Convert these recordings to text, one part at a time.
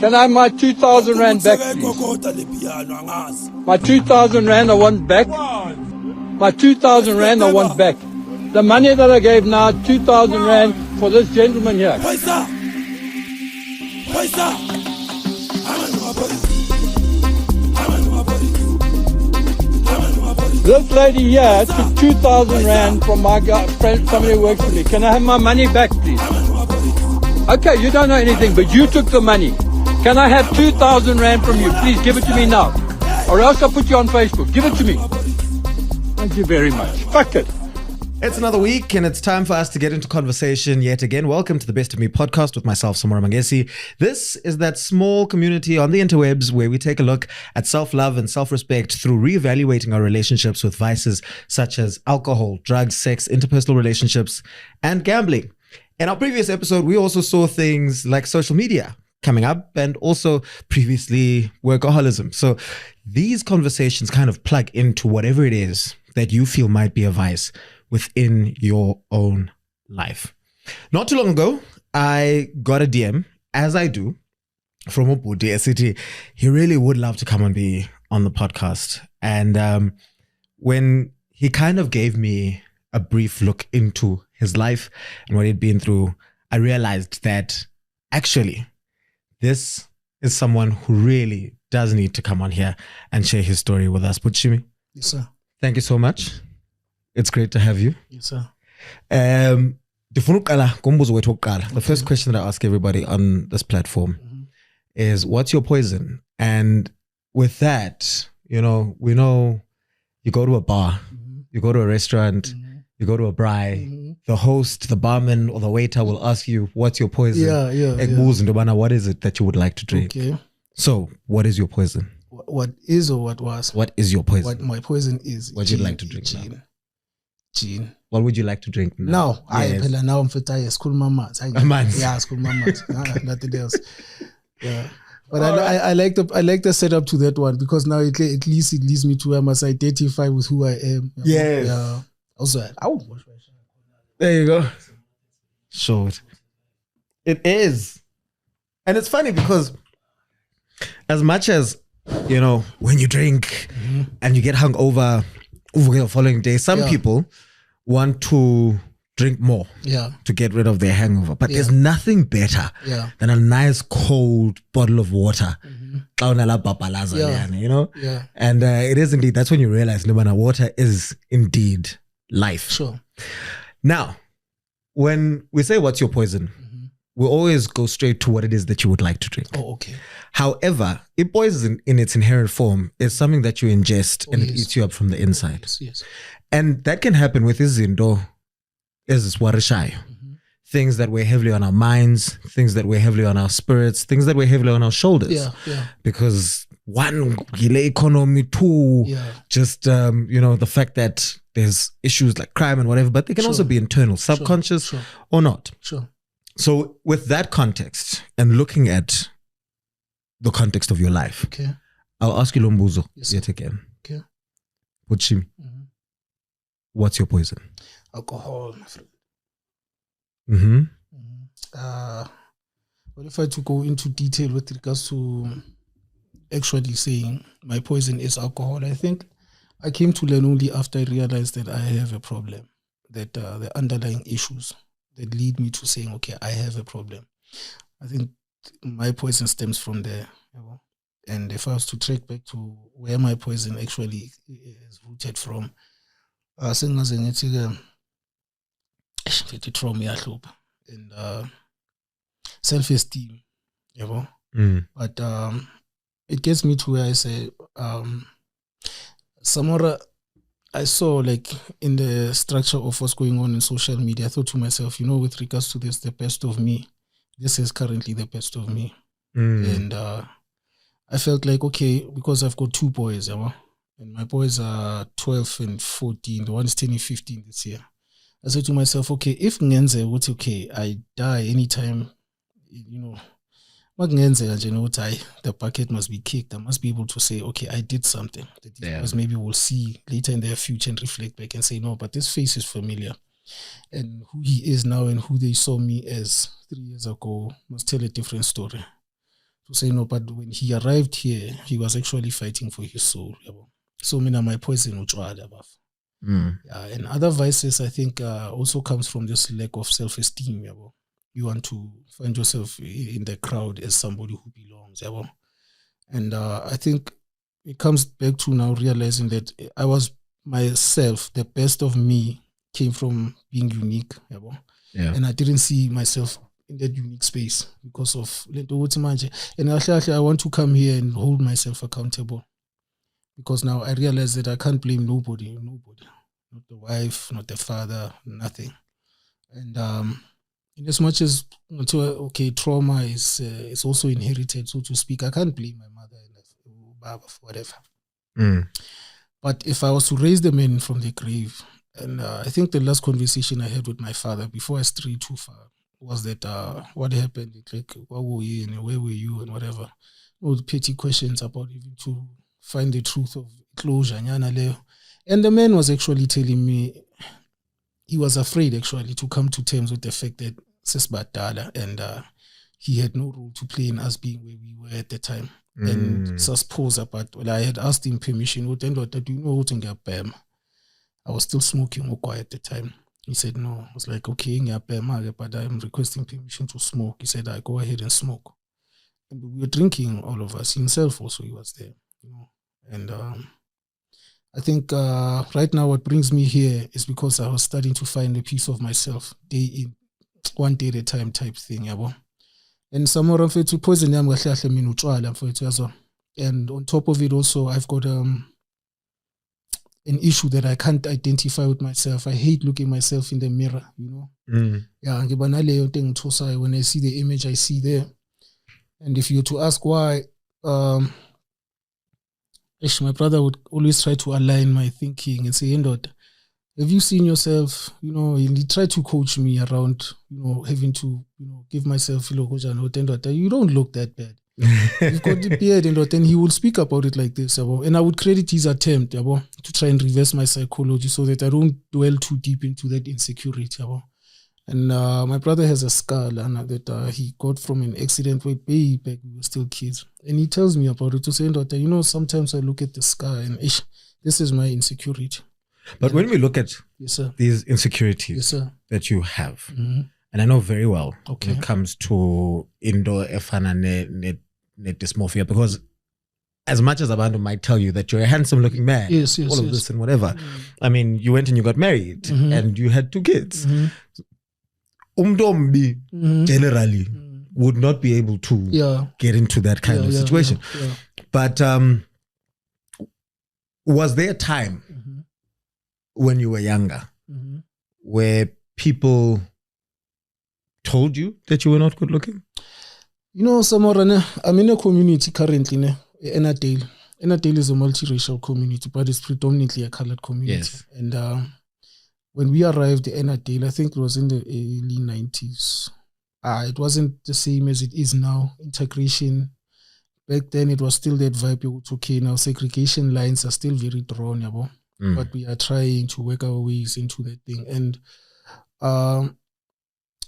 Can I have my 2,000 rand back, please? My 2,000 rand I want back. My 2,000 rand I want back. The money that I gave now, 2,000 rand for this gentleman here. This lady here took 2,000 rand from my friend, somebody who works for me. Can I have my money back, please? Okay, you don't know anything, but you took the money. Can I have 2,000 rand from you? Please give it to me now. Or else I'll put you on Facebook. Give it to me. Thank you very much. Fuck it. It's another week and it's time for us to get into conversation yet again. Welcome to the Best of Me podcast with myself, Samora Mangesi. This is that small community on the interwebs where we take a look at self-love and self-respect through reevaluating our relationships with vices such as alcohol, drugs, sex, interpersonal relationships, and gambling. In our previous episode, we also saw things like social media coming up and also previously workaholism. So these conversations kind of plug into whatever it is that you feel might be a vice within your own life. Not too long ago, I got a DM, as I do, from Ubudi SCT. He really would love to come and be on the podcast. And when he kind of gave me a brief look into his life and what he'd been through, I realized that actually this is someone who really does need to come on here and share his story with us. Puchimi. Yes, sir. Thank you so much. It's great to have you. Yes, sir. The first question that I ask everybody on this platform is, what's your poison? And with that, we know you go to a bar, you go to a restaurant, you go to a braai, the host, the barman, or the waiter will ask you, what's your poison? Yeah. What is it that you would like to drink? Okay. So, what is your poison? What is or what was? What is your poison? What my poison is. What would you like to drink now? Gin. What would you like to drink now? Now I'm fit. School mama. Yeah, school mama. Nothing else. Yeah. But I like the setup to that one because now at least it leads me to where I must identify with who I am. Yes. Yeah. Also, there you go. Short. It is. And it's funny because as much as, when you drink and you get hungover over the following day, some people want to drink more to get rid of their hangover. But there's nothing better than a nice cold bottle of water. And it is indeed, that's when you realize, water is indeed life. Sure. Now, when we say what's your poison, we always go straight to what it is that you would like to drink. Oh, okay. However, it poison in its inherent form is something that you ingest and it eats you up from the inside. Yes. And that can happen with izinto eziswarishai. Things that weigh heavily on our minds, things that weigh heavily on our spirits, things that weigh heavily on our shoulders. Yeah. Because one, economy, two, just the fact that there's issues like crime and whatever, but they can also be internal, subconscious or not. Sure. So with that context and looking at the context of your life, I'll ask you Lombuzo yet again. Okay. Puchimi, what's your poison? Alcohol, my friend. What if I to go into detail with regards to actually saying my poison is alcohol? I think I came to learn only after I realized that I have a problem, that the underlying issues that lead me to saying, okay, I have a problem. I think my poison stems from there. And if I was to track back to where my poison actually is rooted from, and self-esteem, But it gets me to where I say, Samora, I saw like in the structure of what's going on in social media, I thought to myself, with regards to this, the best of me, this is currently the best of me. And I felt like, okay, because I've got two boys, and my boys are 12 and 14, the one's turning 15 this year. I said to myself, okay, if ngenze, what's okay, I die anytime, the bucket must be kicked. I must be able to say, okay, I did something. Because maybe we'll see later in their future and reflect back and say, no, but this face is familiar. And who he is now and who they saw me as 3 years ago must tell a different story. to say no. But when he arrived here, he was actually fighting for his soul. So my poison above. And other vices, I think, also comes from this lack of self-esteem. You want to find yourself in the crowd as somebody who belongs. And I think it comes back to now realizing that I was myself. The best of me came from being unique. And I didn't see myself in that unique space because of and I want to come here and hold myself accountable, because now I realize that I can't blame nobody, not the wife, not the father, nothing. And in as much as trauma is also inherited, so to speak, I can't blame my mother and Baba for whatever. But if I was to raise the men from the grave, and I think the last conversation I had with my father before I strayed too far was that what happened, like what were you and where were you and whatever, all the petty questions about even to find the truth of closure. And the man was actually telling me he was afraid actually to come to terms with the fact that Sesbatala and he had no role to play in us being where we were at the time. And suppose about, I had asked him permission. Do you know what to I was still smoking at the time. He said no. I was like, okay, but I'm requesting permission to smoke. He said, I go ahead and smoke. And we were drinking, all of us. Himself also, he was there. And I think right now what brings me here is because I was starting to find a piece of myself, day in, one day at a time type thing. And Samora to poison and on top of it also, I've got an issue that I can't identify with myself. I hate looking myself in the mirror, Yeah, when I see the image I see there. And if you were to ask why, my brother would always try to align my thinking and say, have you seen yourself, he tried to coach me around, having to, give myself, you don't look that bad. You've got the beard, and then he would speak about it like this. And I would credit his attempt to try and reverse my psychology so that I don't dwell too deep into that insecurity. And my brother has a scar that he got from an accident way back we were still kids. And he tells me about it to say, sometimes I look at the scar and this is my insecurity. But when we look at these insecurities that you have, and I know very well when it comes to indoor efana dysmorphia, because as much as Abantu might tell you that you're a handsome looking man, all of this and whatever, I mean, you went and you got married and you had 2 kids. Umdombi generally would not be able to get into that kind of situation. But was there a time when you were younger where people told you that you were not good looking? Samora, I'm in a community currently, Enadale. Enadale is a multiracial community, but it's predominantly a colored community. Yes. And when we arrived in Enadale, I think it was in the early 90s. It wasn't the same as it is now. Integration, back then it was still that vibe. It's okay now. Segregation lines are still very drawn, but we are trying to work our ways into that thing. And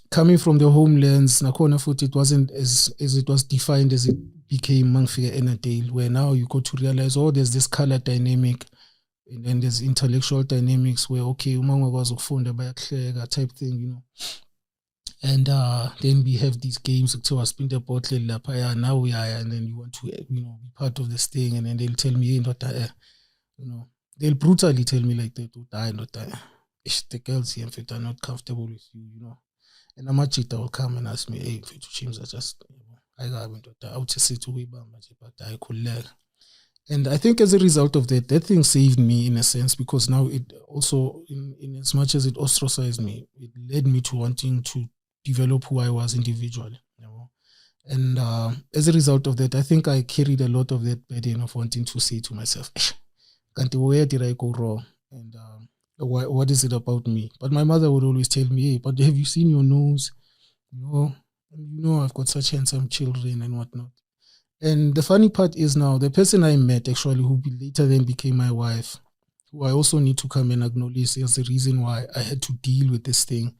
coming from the homelands, Nakona Foot, it wasn't as it was defined as it became Mangfika Enadale, where now you got to realize, there's this color dynamic, and then there's intellectual dynamics where, umama was ufunda bayakhleka type thing, And then we have these games, so I spin the bottle, now we are, and then you want to, be part of this thing, and then they'll tell me, they'll brutally tell me like that, not die. The girls here are not comfortable with you, And Amachita will come and ask me, hey, if you change, I would say to but I could learn. And I think as a result of that thing saved me in a sense, because now it also, in as much as it ostracized me, it led me to wanting to develop who I was individually. And as a result of that, I think I carried a lot of that burden of wanting to say to myself, where did I go wrong? And what is it about me? But my mother would always tell me, hey, but have you seen your nose? I've got such handsome children and whatnot. And the funny part is now, the person I met actually, who later then became my wife, who I also need to come and acknowledge is the reason why I had to deal with this thing.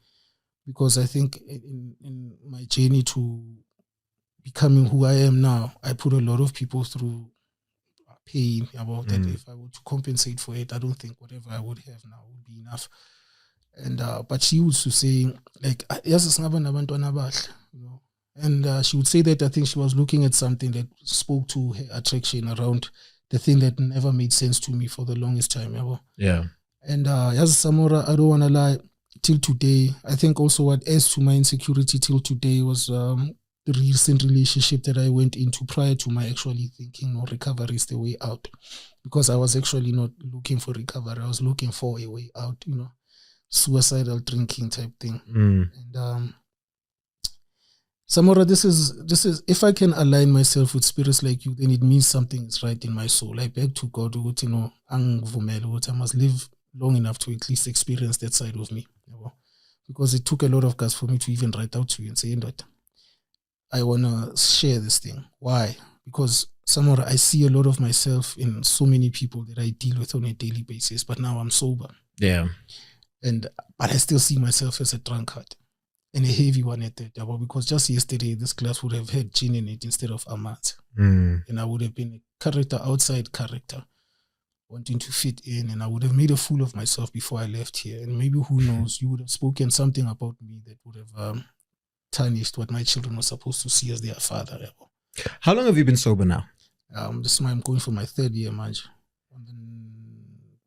Because I think in my journey to becoming who I am now, I put a lot of people through pain about that. If I were to compensate for it, I don't think whatever I would have now would be enough. And but she used to say, like, yes, you know. And she would say that I think she was looking at something that spoke to her attraction around the thing that never made sense to me for the longest time. Yeah. And yes, Samora, I don't want to lie, till today, I think also what adds to my insecurity till today was the recent relationship that I went into prior to my actually thinking, no, recovery is the way out. Because I was actually not looking for recovery. I was looking for a way out, you know, suicidal drinking type thing. And Samora, this is if I can align myself with spirits like you, then it means something is right in my soul. I beg to God, you know, I must live long enough to at least experience that side of me. You know? Because it took a lot of guts for me to even write out to you and say that I want to share this thing. Why? Because Samora, I see a lot of myself in so many people that I deal with on a daily basis, but now I'm sober. Yeah. But I still see myself as a drunkard. And a heavy one at that, because just yesterday this glass would have had gin in it instead of amat. And I would have been a outside character, wanting to fit in, and I would have made a fool of myself before I left here. And maybe, who knows, you would have spoken something about me that would have tarnished what my children were supposed to see as their father. How long have you been sober now? I'm going for my 3rd year, Maj. On the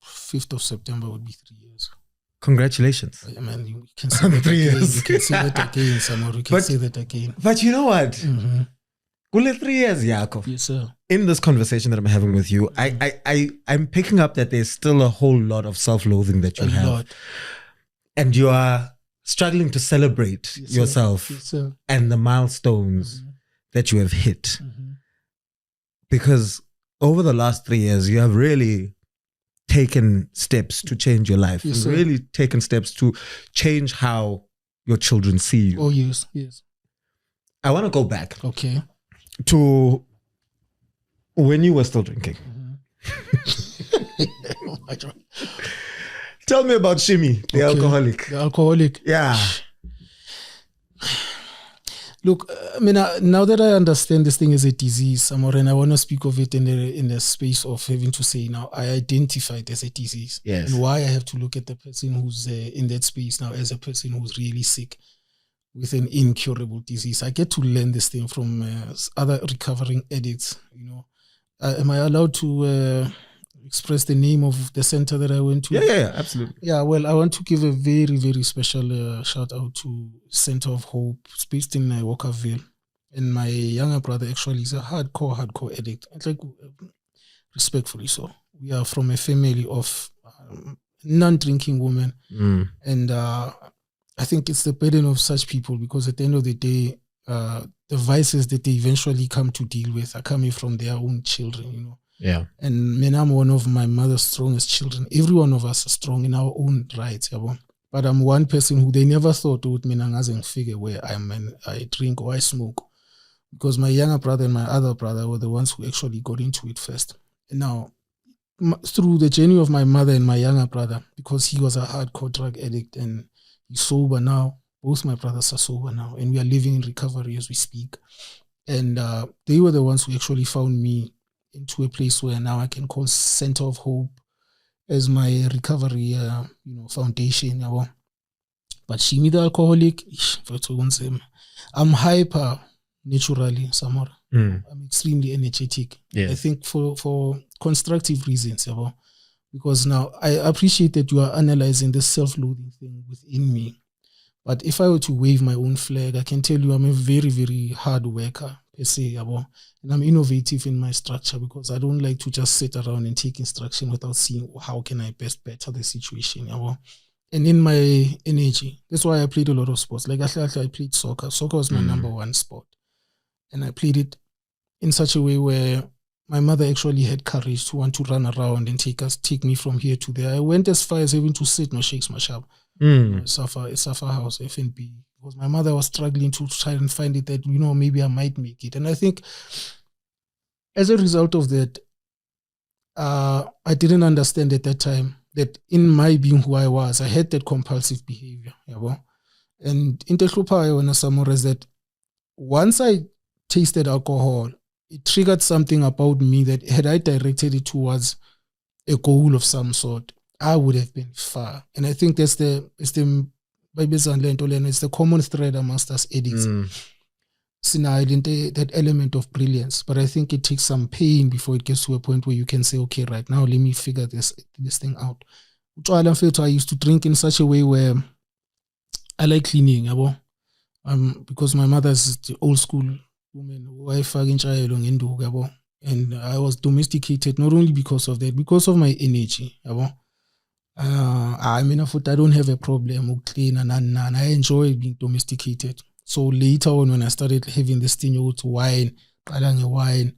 5th of September would be 3 years. Congratulations. I mean, you can say that 3 years. You can say that again, Samora. You can say that again. But you know what? 3 years, Jakob. Yes, sir. In this conversation that I'm having with you, I'm picking up that there's still a whole lot of self-loathing that you have. Lot. And you are struggling to celebrate yourself and the milestones that you have hit. Because over the last 3 years, you have really taken steps to change your life. Yes, You've really taken steps to change how your children see you. Oh, yes. I want to go back to when you were still drinking. Oh my God. Tell me about Shimi, the alcoholic. The alcoholic. Yeah. Look, I mean, now that I understand this thing is a disease, Samora, and I want to speak of it in the space of having to say now, I identify it as a disease. Yes. And why I have to look at the person who's in that space now as a person who's really sick with an incurable disease. I get to learn this thing from other recovering addicts. You know, am I allowed to express the name of the center that I went to? Yeah, absolutely. Yeah, well, I want to give a very, very special shout out to Center of Hope. It's based in Walkerville. And my younger brother actually is a hardcore addict. It's like, respectfully so. We are from a family of non-drinking women. And I think it's the burden of such people, because at the end of the day, the vices that they eventually come to deal with are coming from their own children, you know. Yeah. And I'm one of my mother's strongest children. Every one of us is strong in our own rights. But I'm one person who they never thought would figure where I drink or I smoke. Because my younger brother and my other brother were the ones who actually got into it first. And now, through the journey of my mother and my younger brother, because he was a hardcore drug addict and he's sober now, both my brothers are sober now. And we are living in recovery as we speak. And they were the ones who actually found me into a place where now I can call Center of Hope as my recovery foundation. But Shimi the alcoholic, I'm hyper naturally, Samora. I'm extremely energetic. Yes. I think for constructive reasons. Because now I appreciate that you are analyzing this self-loathing thing within me. But if I were to wave my own flag, I can tell you I'm a very, very hard worker, per se, and I'm innovative in my structure, because I don't like to just sit around and take instruction without seeing how can I best better the situation. And in my energy, that's why I played a lot of sports. Like I played soccer. Soccer was my number one sport. And I played it in such a way where my mother actually had courage to want to run around and take me from here to there. I went as far as having to sit no shakes mashab. Safa House, FNB, because my mother was struggling to try and find it that, maybe I might make it. And I think as a result of that, I didn't understand at that time that in my being who I was, I had that compulsive behavior. And in the Samora is that once I tasted alcohol, it triggered something about me that had I directed it towards a goal of some sort, I would have been far. And I think it's the common thread amongst us addicts. That element of brilliance. But I think it takes some pain before it gets to a point where you can say, okay, right now, let me figure this thing out. I used to drink in such a way where I like cleaning, because my mother's the old school woman, and I was domesticated not only because of that, because of my energy. I don't have a problem with clean and I enjoy being domesticated. So later on, when I started having this thing with wine, I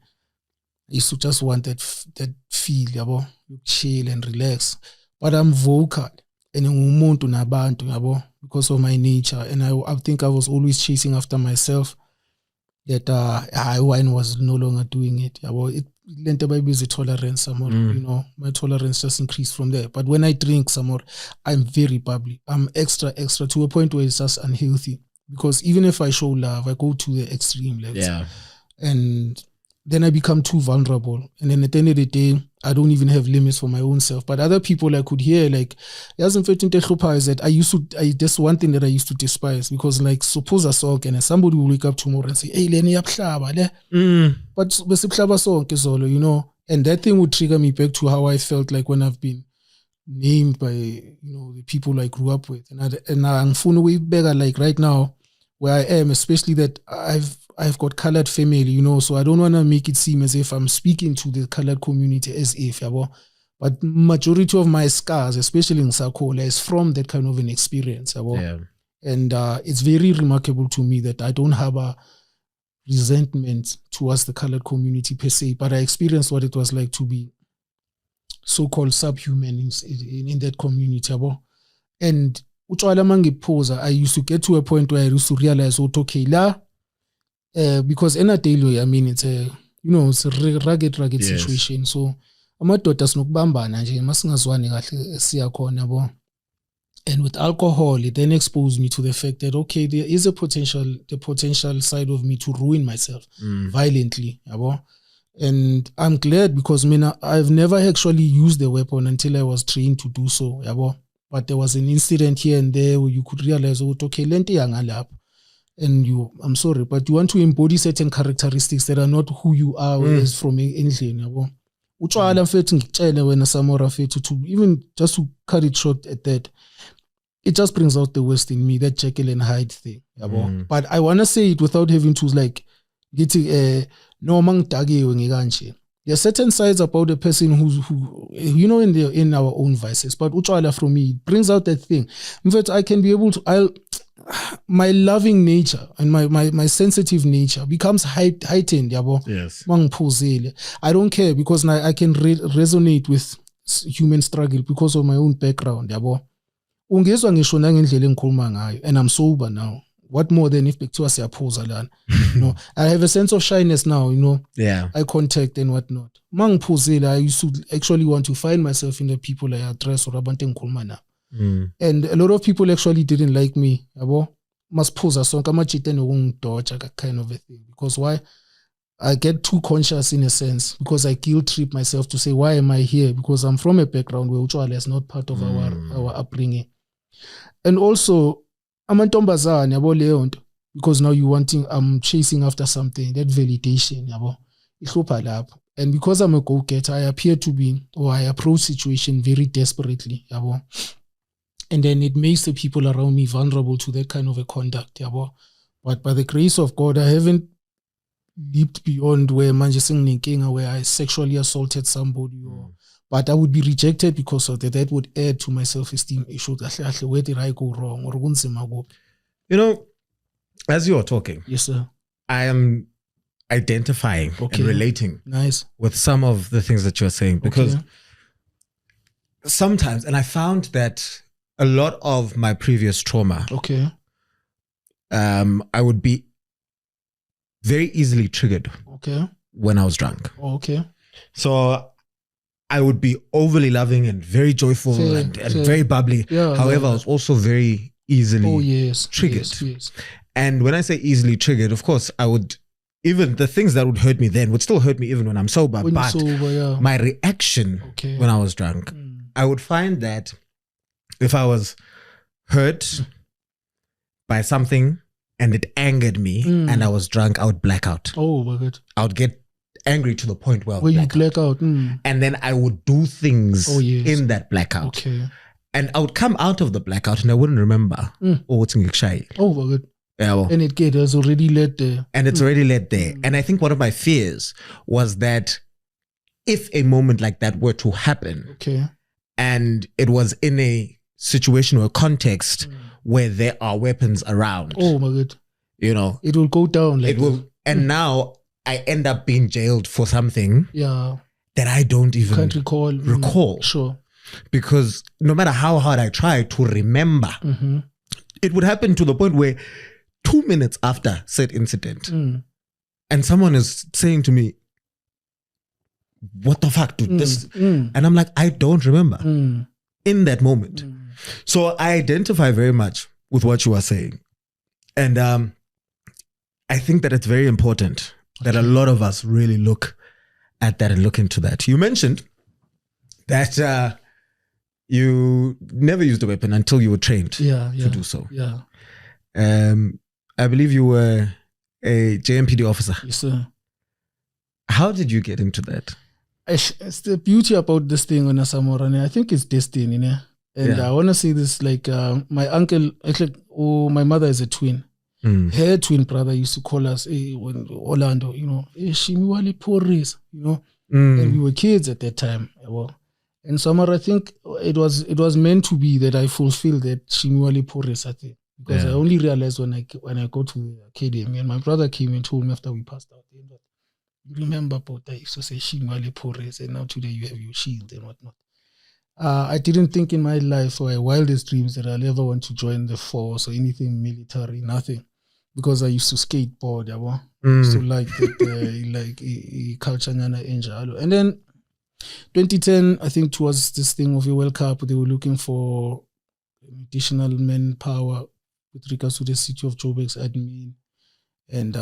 used to just want that feel, chill and relax. But I'm vocal and because of my nature, and I think I was always chasing after myself. That wine was no longer doing it. It lent a tolerance, my tolerance just increased from there. But when I drink some more, I'm very bubbly. I'm extra to a point where it's just unhealthy. Because even if I show love, I go to the extreme levels. Yeah. And then I become too vulnerable. And then at the end of the day, I don't even have limits for my own self. But other people I could hear, like, is that that's one thing that I used to despise. Because, like, suppose a song and somebody will wake up tomorrow and say, hey, Lenny, but song, and that thing would trigger me back to how I felt like when I've been named by, the people I grew up with. And I'm fun way better, like right now, where I am, especially that I've got colored family, so I don't want to make it seem as if I'm speaking to the colored community as if, but majority of my scars, especially in Sakola, is from that kind of an experience, And it's very remarkable to me that I don't have a resentment towards the colored community per se, but I experienced what it was like to be so-called subhuman in that community, And I used to get to a point where I used to realize, okay, because in a daily, it's a, it's a rugged situation. So, amadoda sinokubambana nje masingazwani kahle siyakhona and with alcohol, it then exposed me to the fact that, okay, there is the potential side of me to ruin myself violently, And I'm glad because I've never actually used the weapon until I was trained to do so, But there was an incident here and there where you could realize, okay, lente yangalap. And I'm sorry, but you want to embody certain characteristics that are not who you are as from anything, Utshwala mfethu ngikutshele wena Samora mfethu, to even just to cut it short at that, it just brings out the worst in me, that Jekyll and Hyde thing, But I want to say it without having to like get no mangitakiwe ngikanje. There are certain sides about a person who in our own vices, but utshwala from me brings out that thing. In fact, I can be able to, my loving nature and my sensitive nature becomes heightened, Yes. I don't care because now I can resonate with human struggle because of my own background, Ungezwa ngisho nangendlela engikhuluma ngayo, and I'm sober now. What more than if bekuthiwa siyaphuza lana? I have a sense of shyness now, Yeah. eye contact and whatnot. Mangiphuzile, I used to actually want to find myself in the people I address or abantu engikhuluma nabo. And a lot of people actually didn't like me, Masiphuza sonke amajita nokungidoja, that kind of a thing. Because why? I get too conscious in a sense because I guilt trip myself to say, why am I here? Because I'm from a background where utshwala is not part of our upbringing. And also, amantombazane yabo leyo nto, because now I'm chasing after something, that validation, ihlupha lapho. And because I'm a go-getter, I appear to be, or I approach situation very desperately, And then it makes the people around me vulnerable to that kind of a conduct, But by the grace of God, I haven't leaped beyond where where I sexually assaulted somebody, but I would be rejected because of that. That would add to my self-esteem issue. Where did I go wrong? As you are talking, yes, sir, I am identifying and relating with some of the things that you're saying because sometimes, and I found that a lot of my previous trauma, I would be very easily triggered when I was drunk. So I would be overly loving and very joyful and very bubbly. However, I was also very easily triggered. Yes. And when I say easily triggered, of course, I would even the things that would hurt me then would still hurt me even when I'm sober. When you're But sober, yeah. my reaction when I was drunk, I would find that if I was hurt by something and it angered me and I was drunk, I would black out. Oh my God. I would get angry to the point where you black out. And then I would do things in that blackout. Okay. And I would come out of the blackout and I wouldn't remember. Oh, what's in shy. Oh my God. Yeah, well. And it has already led there. And it's already led there. And I think one of my fears was that if a moment like that were to happen, and it was in a situation or a context where there are weapons around. Oh my God. You know. It will go down. Like it will. And now I end up being jailed for something that I don't even can't recall. Sure. Because no matter how hard I try to remember, it would happen to the point where 2 minutes after said incident, and someone is saying to me, what the fuck, dude? This, and I'm like, I don't remember in that moment. So I identify very much with what you are saying. And I think that it's very important that a lot of us really look at that and look into that. You mentioned that you never used a weapon until you were trained to do so. Yeah. I believe you were a JMPD officer. Yes, sir. How did you get into that? It's the beauty about this thing on Samora. I think it's destiny, and I want to say this, like my uncle, actually, my mother is a twin. Her twin brother used to call us when Orlando, Shimiwale Porres, and we were kids at that time. And Samara, I think it was meant to be that I fulfilled that Shimiwale Porres, I think, because I only realized when I go to the academy, and my brother came and told me after we passed out, you remember, but I used to say Shimiwale Porres, and now today you have your shield and whatnot. I didn't think in my life or my wildest dreams that I'll ever want to join the force or anything military, nothing. Because I used to skateboard, used to like that, culture enjalo. And then 2010, I think towards this thing of a World Cup, they were looking for additional manpower with regards to the city of Joburg's admin. And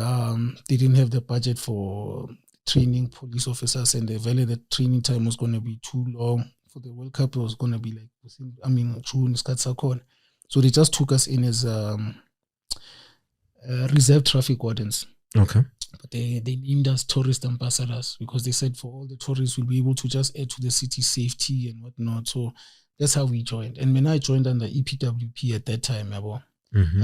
they didn't have the budget for training police officers, and the training time was going to be too long. For the World Cup, it was going to be like, June, so they just took us in as reserve traffic wardens. Okay. But they named us tourist ambassadors because they said for all the tourists we'll be able to just add to the city's safety and whatnot. So that's how we joined. And when I joined under EPWP at that time, I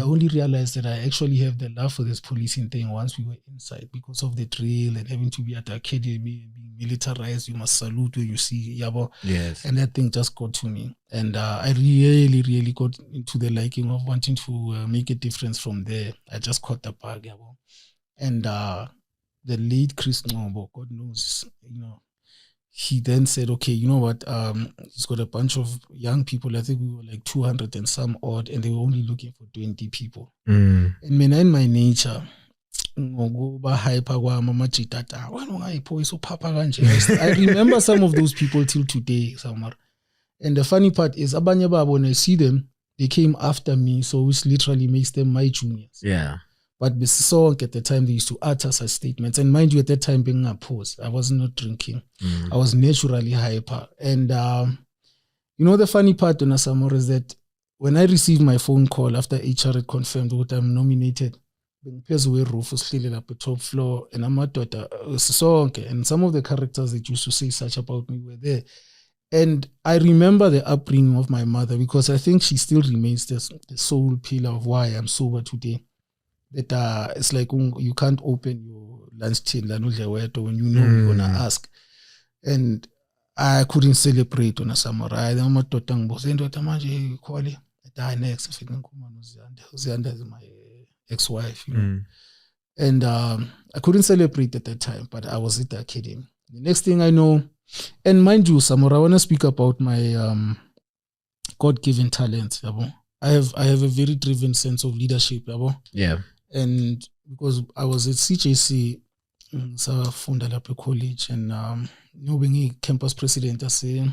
only realized that I actually have the love for this policing thing once we were inside, because of the drill and having to be at the academy and being militarized. You must salute when you see Yabo. Yes. And that thing just got to me. And I really, really got into the liking of wanting to make a difference from there. I just caught the bug, Yabo. And the late Chris Ngobo, God knows, he then said, okay, you know what, he's got a bunch of young people. I think we were like 200 and some odd, and they were only looking for 20 people. And in my nature, I remember some of those people till today, Samar. And the funny part is, when I see them, they came after me, so which literally makes them my juniors. Yeah. But at the time, they used to utter such statements. And mind you, at that time, being opposed, I was not drinking. I was naturally hyper. And, the funny part, Samora, is that when I received my phone call after HR had confirmed that I'm nominated, Rufus still up the top floor, and I'm a daughter, and some of the characters that used to say such about me were there. And I remember the upbringing of my mother, because I think she still remains the sole pillar of why I'm sober today. That it's like you can't open your lunch till when you know you're gonna ask. And I couldn't celebrate on a samurai. I'm a totang boss and manje quali next my ex-wife, and I couldn't celebrate at that time, but I was at the academy. The next thing I know, and mind you, Samora, I want to speak about my God-given talent. I have a very driven sense of leadership. Yeah. And because I was at CJC, Safunda Lape College, and being a campus president as a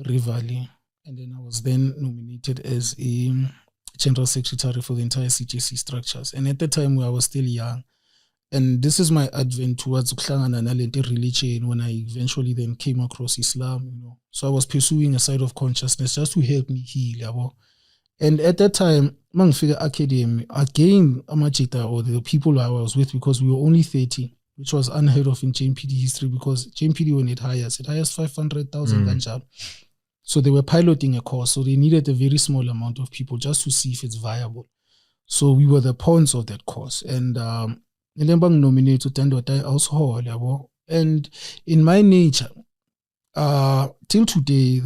Rivali, and then I was then nominated as a general secretary for the entire CJC structures. And at the time, I was still young, And this is my advent towards religion when I eventually then came across Islam, So I was pursuing a side of consciousness just to help me heal. And at that time, Mangfigure Academy, again, Amajita or the people I was with, because we were only 30, which was unheard of in JMPD history, because JMPD, when it hires 500,000 ganjal. So they were piloting a course, so they needed a very small amount of people just to see if it's viable. So we were the pawns of that course. And then bang nominated to Tandota also. And in my nature, till today,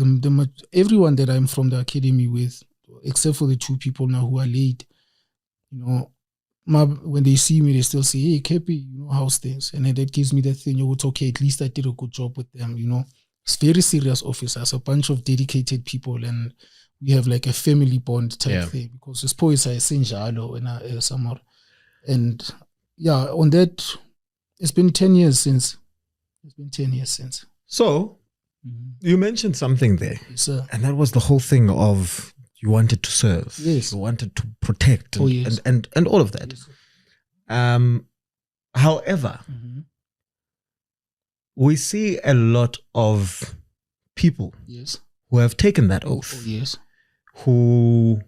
everyone that I'm from the academy with, except for the 2 people now who are late, when they see me, they still say, hey, Kepi, how's things? And then that gives me that thing, okay, at least I did a good job with them, It's very serious officers, a bunch of dedicated people, and we have like a family bond type thing, because this poise I sing Jalo and Samora. And yeah, on that, it's been 10 years since. So, you mentioned something there. Yes, sir. And that was the whole thing of you wanted to serve. Yes. You wanted to protect and all of that. Yes. However, we see a lot of people who have taken that oath, who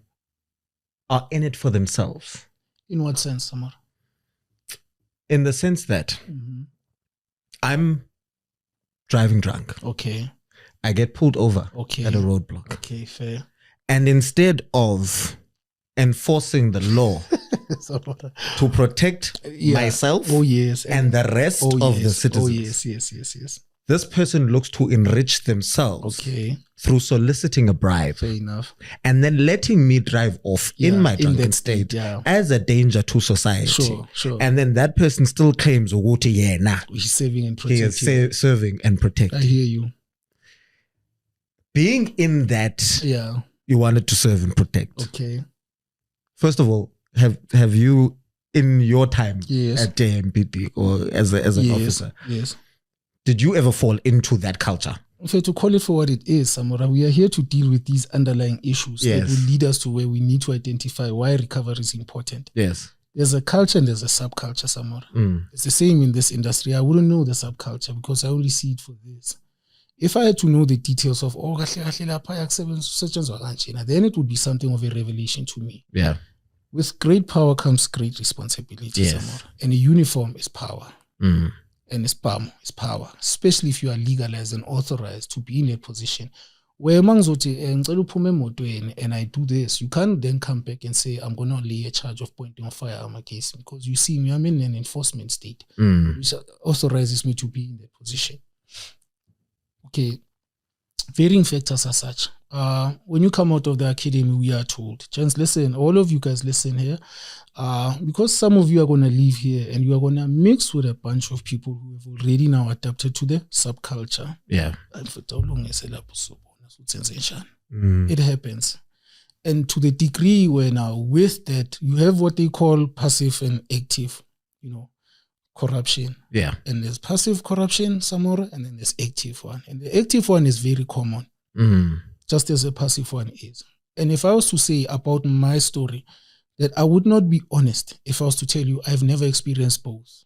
are in it for themselves. In what sense, Samora? In the sense that I'm driving drunk. Okay. I get pulled over at a roadblock. Okay, fair. And instead of enforcing the law to protect myself and the rest of the citizens. Yes. This person looks to enrich themselves through soliciting a bribe. Fair enough. And then letting me drive off in my drunken state as a danger to society. Sure. And then that person still claims, he's serving and protecting. He is serving and protecting. I hear you. Being in that, you wanted to serve and protect. Okay. First of all, have you in your time at JMPD or as an officer? Yes. Did you ever fall into that culture? Okay, to call it for what it is, Samora, we are here to deal with these underlying issues that will lead us to where we need to identify why recovery is important. Yes. There's a culture and there's a subculture, Samora. It's the same in this industry. I wouldn't know the subculture because I only see it for this. If I had to know the details of then it would be something of a revelation to me. Yeah. With great power comes great responsibility, Samora. And a uniform is power. And it's power, especially if you are legalized and authorized to be in a position where and I do this, you can't then come back and say, I'm going to lay a charge of pointing a firearm against me, because you see me, I'm in an enforcement state, which authorizes me to be in that position. Okay, varying factors are such. When you come out of the academy, we are told, gents, listen, all of you guys listen here, because some of you are going to leave here and you are going to mix with a bunch of people who have already now adapted to the subculture. Yeah. It happens. And to the degree where now with that, you have what they call passive and active, corruption. Yeah. And there's passive corruption, Samora, and then there's active one. And the active one is very common, just as the passive one is. And if I was to say about my story, that I would not be honest if I was to tell you I've never experienced both,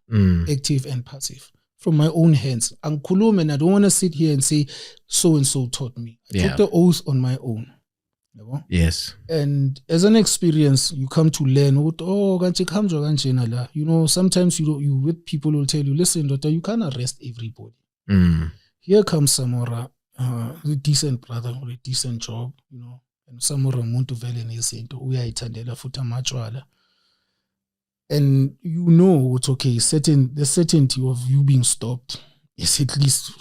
active and passive, from my own hands. And I don't want to sit here and say, so-and-so taught me. I took the oath on my own. Yes. And as an experience, you come to learn, sometimes you with people will tell you, listen, daughter, you can't arrest everybody. Here comes Samora, a decent brother or a decent job, and Samora muntu vele nezinto uyayithandela futhi amachwala. And it's okay, the certainty of you being stopped is at least,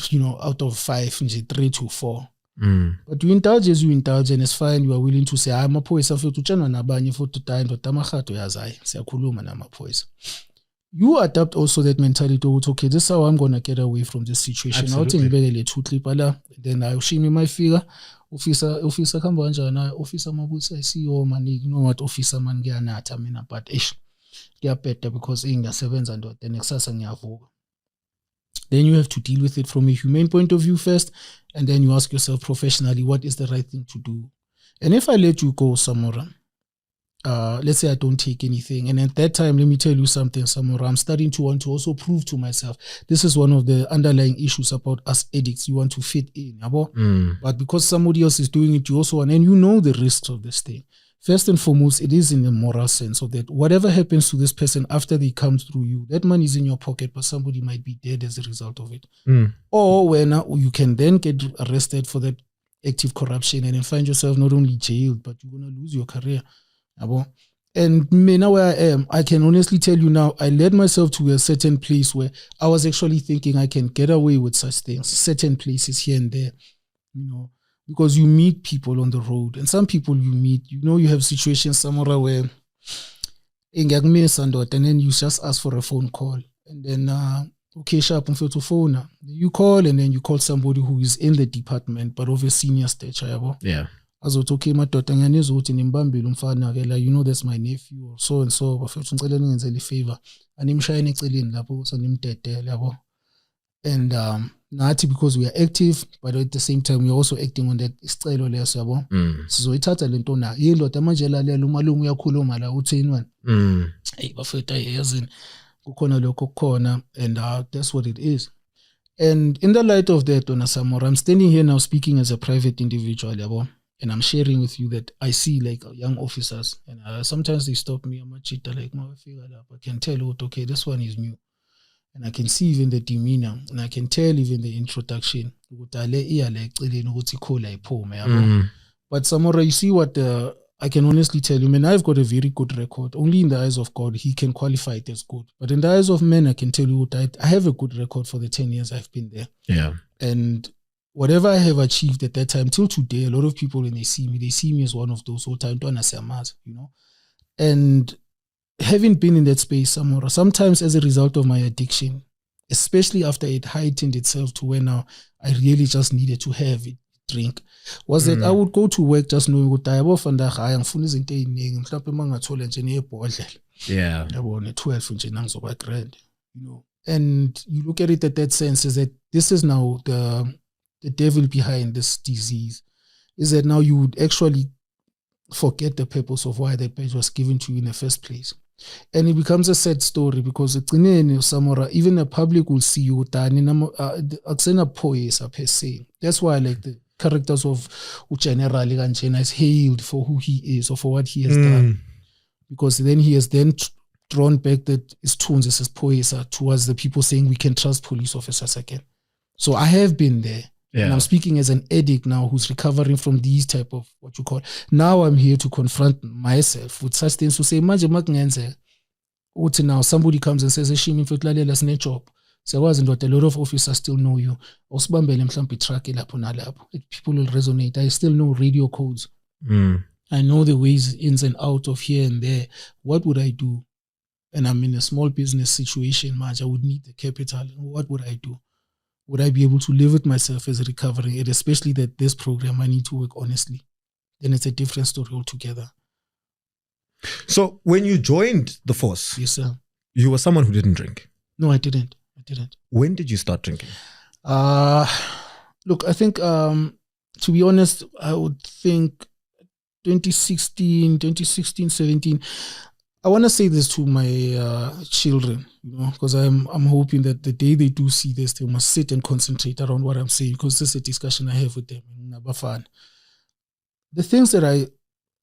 out of 5, 3 to 4. But you indulge as you indulge, and it's fine. You are willing to say, I'm a poisa for to channel nabanye for to time to tamahato yazai, siyakhuluma namaphoyisa. You adapt also that mentality to, okay, this is how I'm going to get away from this situation. Then I'll show me my figure. Officer kamba kanjani? Officer Mabuse, I see you man, you know what, officer man ngiyanatha mina, but better because ingasebenza ndoda nekusasa ngiyavuka. Then you have to deal with it from a humane point of view first, and then you ask yourself professionally, what is the right thing to do? And if I let you go, Samora, let's say I don't take anything. And at that time, let me tell you something, Samora, I'm starting to want to also prove to myself. This is one of the underlying issues about us addicts. You want to fit in. But because somebody else is doing it, you also want, and you know the risks of this thing. First and foremost, it is in the moral sense of that whatever happens to this person after they come through you, that money is in your pocket, but somebody might be dead as a result of it. Or when you can then get arrested for that active corruption and then find yourself not only jailed, but you're going to lose your career. And me now where I am, I can honestly tell you now, I led myself to a certain place where I was actually thinking I can get away with such things, certain places here and there, because you meet people on the road, and some people you meet, you have situations somewhere where and then you just ask for a phone call, and then okay, sharp on to phone. You call, and then you call somebody who is in the department but of a senior stature. Yeah. As okay, my daughter, that's my nephew or so and so. But favor, and him shining and not because we are active, but at the same time we're also acting on that style less. So it's a lentona. Yellow Tamajela Lumalum Yakuloma la Utain. And that's what it is. And in the light of that, Samora, I'm standing here now speaking as a private individual, and I'm sharing with you that I see like young officers, and sometimes they stop me. I'm a cheater, like I can tell, okay, this one is new. And I can see even the demeanor, and I can tell even the introduction. But Samora, you see what I can honestly tell you, man, I've got a very good record. Only in the eyes of God, he can qualify it as good. But in the eyes of men, I can tell you that I have a good record for the 10 years I've been there. Yeah. And whatever I have achieved at that time, till today, a lot of people, when they see me as one of those whole time, and having been in that space, Samora, sometimes as a result of my addiction, especially after it heightened itself to where now I really just needed to have it, drink, was that I would go to work just knowing what I have and yeah, 12 grand, and you look at it at that sense is that this is now the devil behind this disease, is that now you would actually forget the purpose of why that page was given to you in the first place. And it becomes a sad story because it's in Samora, even the public will see you per se. That's why like the characters of General is hailed for who he is or for what he has done. Because then he has then drawn back that his tones as poesa towards the people saying we can trust police officers again. So I have been there. Yeah. And I'm speaking as an addict now who's recovering from these type of what you call. Now I'm here to confront myself with such things to say, imagine now somebody comes and says, Shimane job. So a lot of officers still know you. People will resonate. I still know radio codes. I know the ways ins and out of here and there. What would I do? And I'm in a small business situation, I would need the capital. What would I do? Would I be able to live with myself as recovering? And especially that this program, I need to work honestly. Then it's a different story altogether. So when you joined the force, yes, sir, you were someone who didn't drink? No, I didn't. When did you start drinking? Look, I think, to be honest, I would think 2016, 17. I want to say this to my children, because I'm hoping that the day they do see this, they must sit and concentrate around what I'm saying, because this is a discussion I have with them. The things that I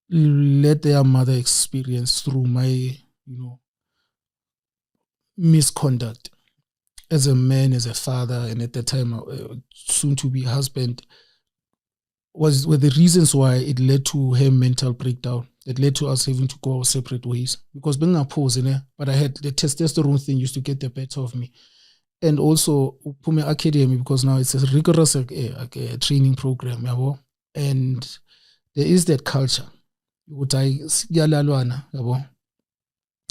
let their mother experience through my, misconduct as a man, as a father, and at the time soon to be husband, were the reasons why it led to her mental breakdown. That led to us having to go our separate ways. Because being opposed, but I had the testosterone thing used to get the better of me. And also, Pume Academy, because now it's a rigorous training program. And there is that culture.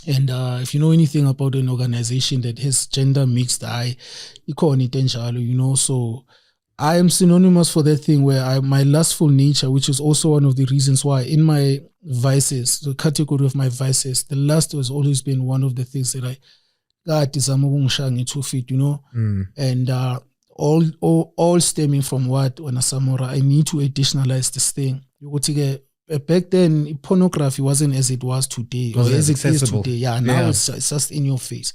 And if you know anything about an organization that has gender mixed, so I am synonymous for that thing where my lustful nature, which is also one of the reasons why in my vices, the category of my vices, the lust has always been one of the things that I got is and all stemming from what, when Samora, I need to additionalize this thing. back then pornography wasn't as it was today, or as it is today. Yeah, now it's just in your face.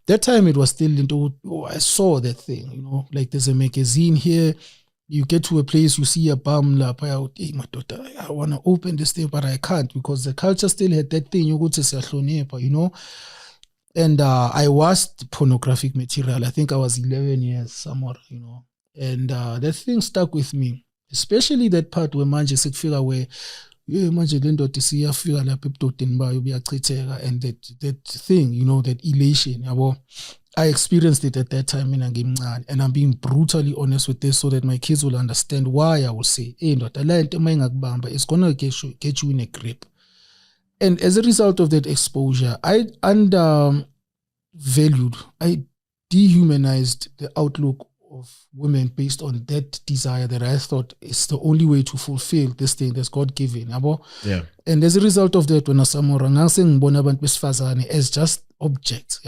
That time it was still into, I saw that thing, you know, like there's a magazine here. You get to a place, you see a bum lap, hey, my daughter, I want to open this thing, but I can't, because the culture still had that thing, you go to, you know. And I watched pornographic material. I think I was 11 years somewhere, you know. And that thing stuck with me, especially that part where manje sekufika where manje le ndoda isiyafika lapha ebudodeni bayo buyachitheka, and that thing, you know, that elation, yabo. I experienced it at that time in ngimncane, and I'm being brutally honest with this so that my kids will understand why I will say, hey ndoda, la into mayingakubamba, it's gonna get you in a grip. And as a result of that exposure, I undervalued, I dehumanized the outlook of women based on that desire that I thought is the only way to fulfill this thing that's God-given. Yeah. And as a result of that, when Samora Mangesi as just objects,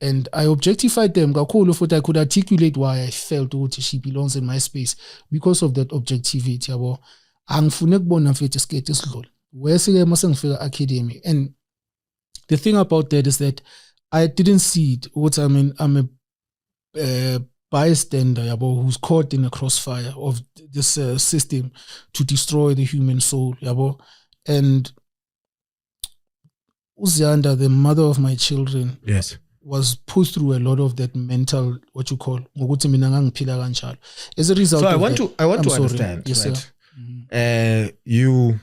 and I objectified them, I could articulate why I felt she belongs in my space because of that objectivity. Academy. And the thing about that is that I didn't see it. I'm a bystander who's caught in a crossfire of this system to destroy the human soul. And Uzianda, the mother of my children, yes, was put through a lot of that mental, what you call, as a result. So I of want that, to understand. Yes, right? sir. Mm-hmm. You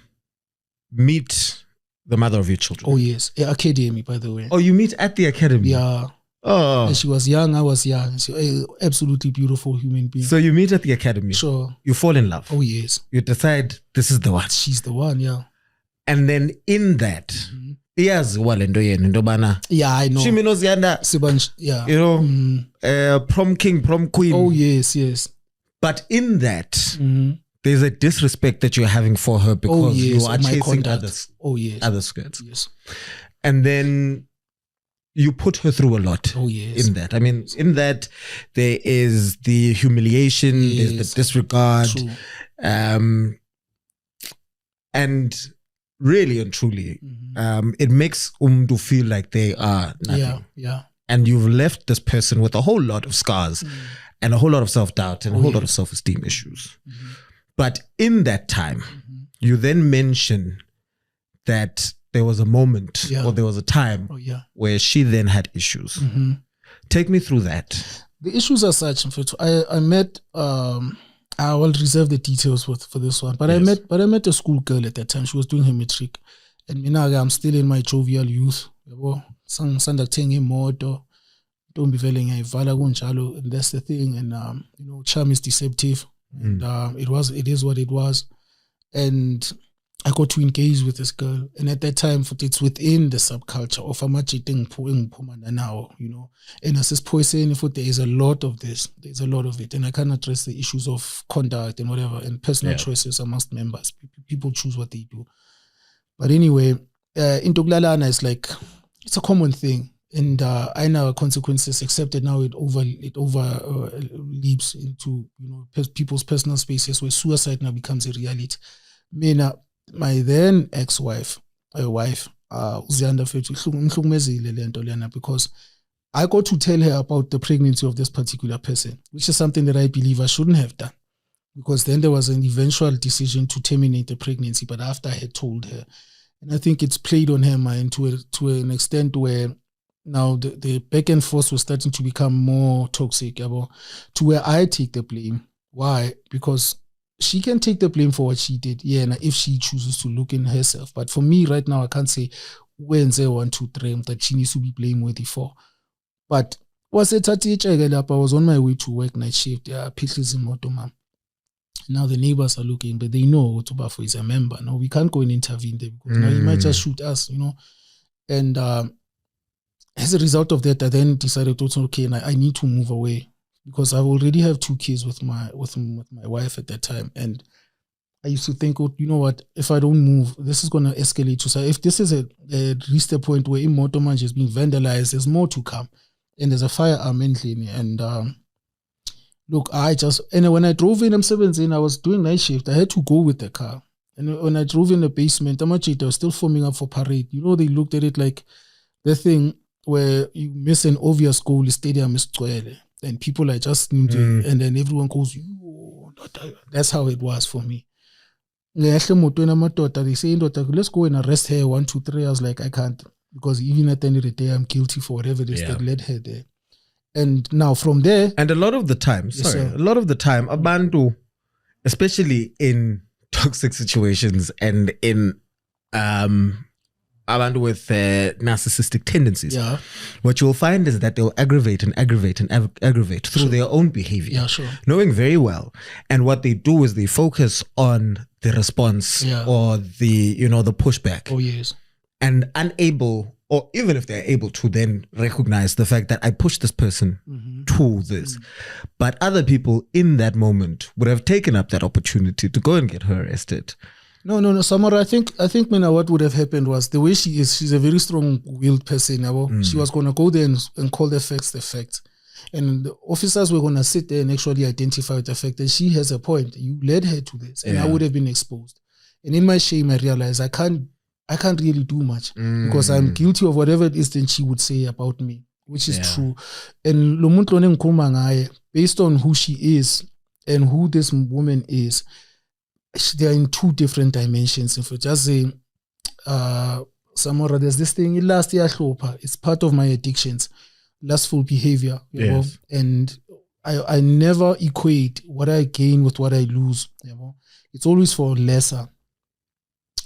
meet the mother of your children. Oh yes, academy, by the way. Oh, you meet at the academy. Yeah. Oh. And she was young, I was young. She's an absolutely beautiful human being. So you meet at the academy. Sure. You fall in love. Oh yes. You decide this is the one. She's the one, yeah. And then in that, yeah, I know. Yeah. You know, prom king, prom queen. Oh yes, yes. But in that, there's a disrespect that you're having for her because you are chasing others. Oh yes. Other skirts. Yes. And then you put her through a lot. Oh yes. In that. I mean, in that there is the humiliation, there's the disregard. True. And really and truly, it makes to feel like they are nothing. Yeah, yeah. And you've left this person with a whole lot of scars and a whole lot of self-doubt and a whole lot of self-esteem issues. But in that time, you then mention that there was a moment or there was a time where she then had issues. Take me through that. The issues are such. I met. I will reserve the details for this one. But I met a school girl at that time. She was doing her matric, and I'm still in my jovial youth. And that's the thing. And charm is deceptive. And it is what it was. And I got to engage with this girl, and at that time, it's within the subculture of amachiting now, and as this poison, there is a lot of this, there's a lot of it, and I can't address the issues of conduct and whatever, and personal choices amongst members. People choose what they do, but anyway, intoglalana is like it's a common thing, and I know consequences, except that now it leaps into people's personal spaces where suicide now becomes a reality. My then ex-wife, because I got to tell her about the pregnancy of this particular person, which is something that I believe I shouldn't have done, because then there was an eventual decision to terminate the pregnancy, but after I had told her. And I think it's played on her mind to an extent where now the back and forth was starting to become more toxic, to where I take the blame. Why? Because she can take the blame for what she did, and if she chooses to look in herself. But for me right now, I can't say when they 1, 2, 3 that she needs to be blameworthy for. But was it I was on my way to work night shift. Now the neighbors are looking, but they know Tobafo is a member. Now we can't go and intervene there because now he might just shoot us, And as a result of that, I then decided I need to move away, because I already have 2 kids with my wife at that time. And I used to think, you know what, if I don't move, this is going to escalate. So if this is reached a point where Imotomanj is being vandalized, there's more to come. And there's a firearm in Endlini. And look, when I drove in M17, I was doing night shift. I had to go with the car. And when I drove in the basement, Amachita was still forming up for parade. You know, they looked at it like the thing where you miss an obvious goal, the stadium is square. And people are just, and then everyone goes, that's how it was for me. They say, let's go and arrest her 1, 2, 3. I was like, I can't. Because even at the end of the day, I'm guilty for whatever it is that led her there. And now from there... And a lot of the time, abantu, especially in toxic situations and in abantu with narcissistic tendencies, what you'll find is that they'll aggravate through their own behavior, knowing very well. And what they do is they focus on the response or the pushback. Oh, yes. And unable, or even if they're able to then recognize the fact that I pushed this person to this. But other people in that moment would have taken up that opportunity to go and get her arrested. No, Samora, I think Mina, what would have happened was the way she is, she's a very strong-willed person. She was going to go there and call the facts. And the officers were going to sit there and actually identify the fact that she has a point. You led her to this, and I would have been exposed. And in my shame, I realized I can't really do much because I'm guilty of whatever it is that she would say about me, which is true. And based on who she is and who this woman is, they are in 2 different dimensions. If we just say, Samora, there's this thing, last year, it's part of my addictions, lustful behavior, you know, and I never equate what I gain with what I lose. You know? It's always for lesser.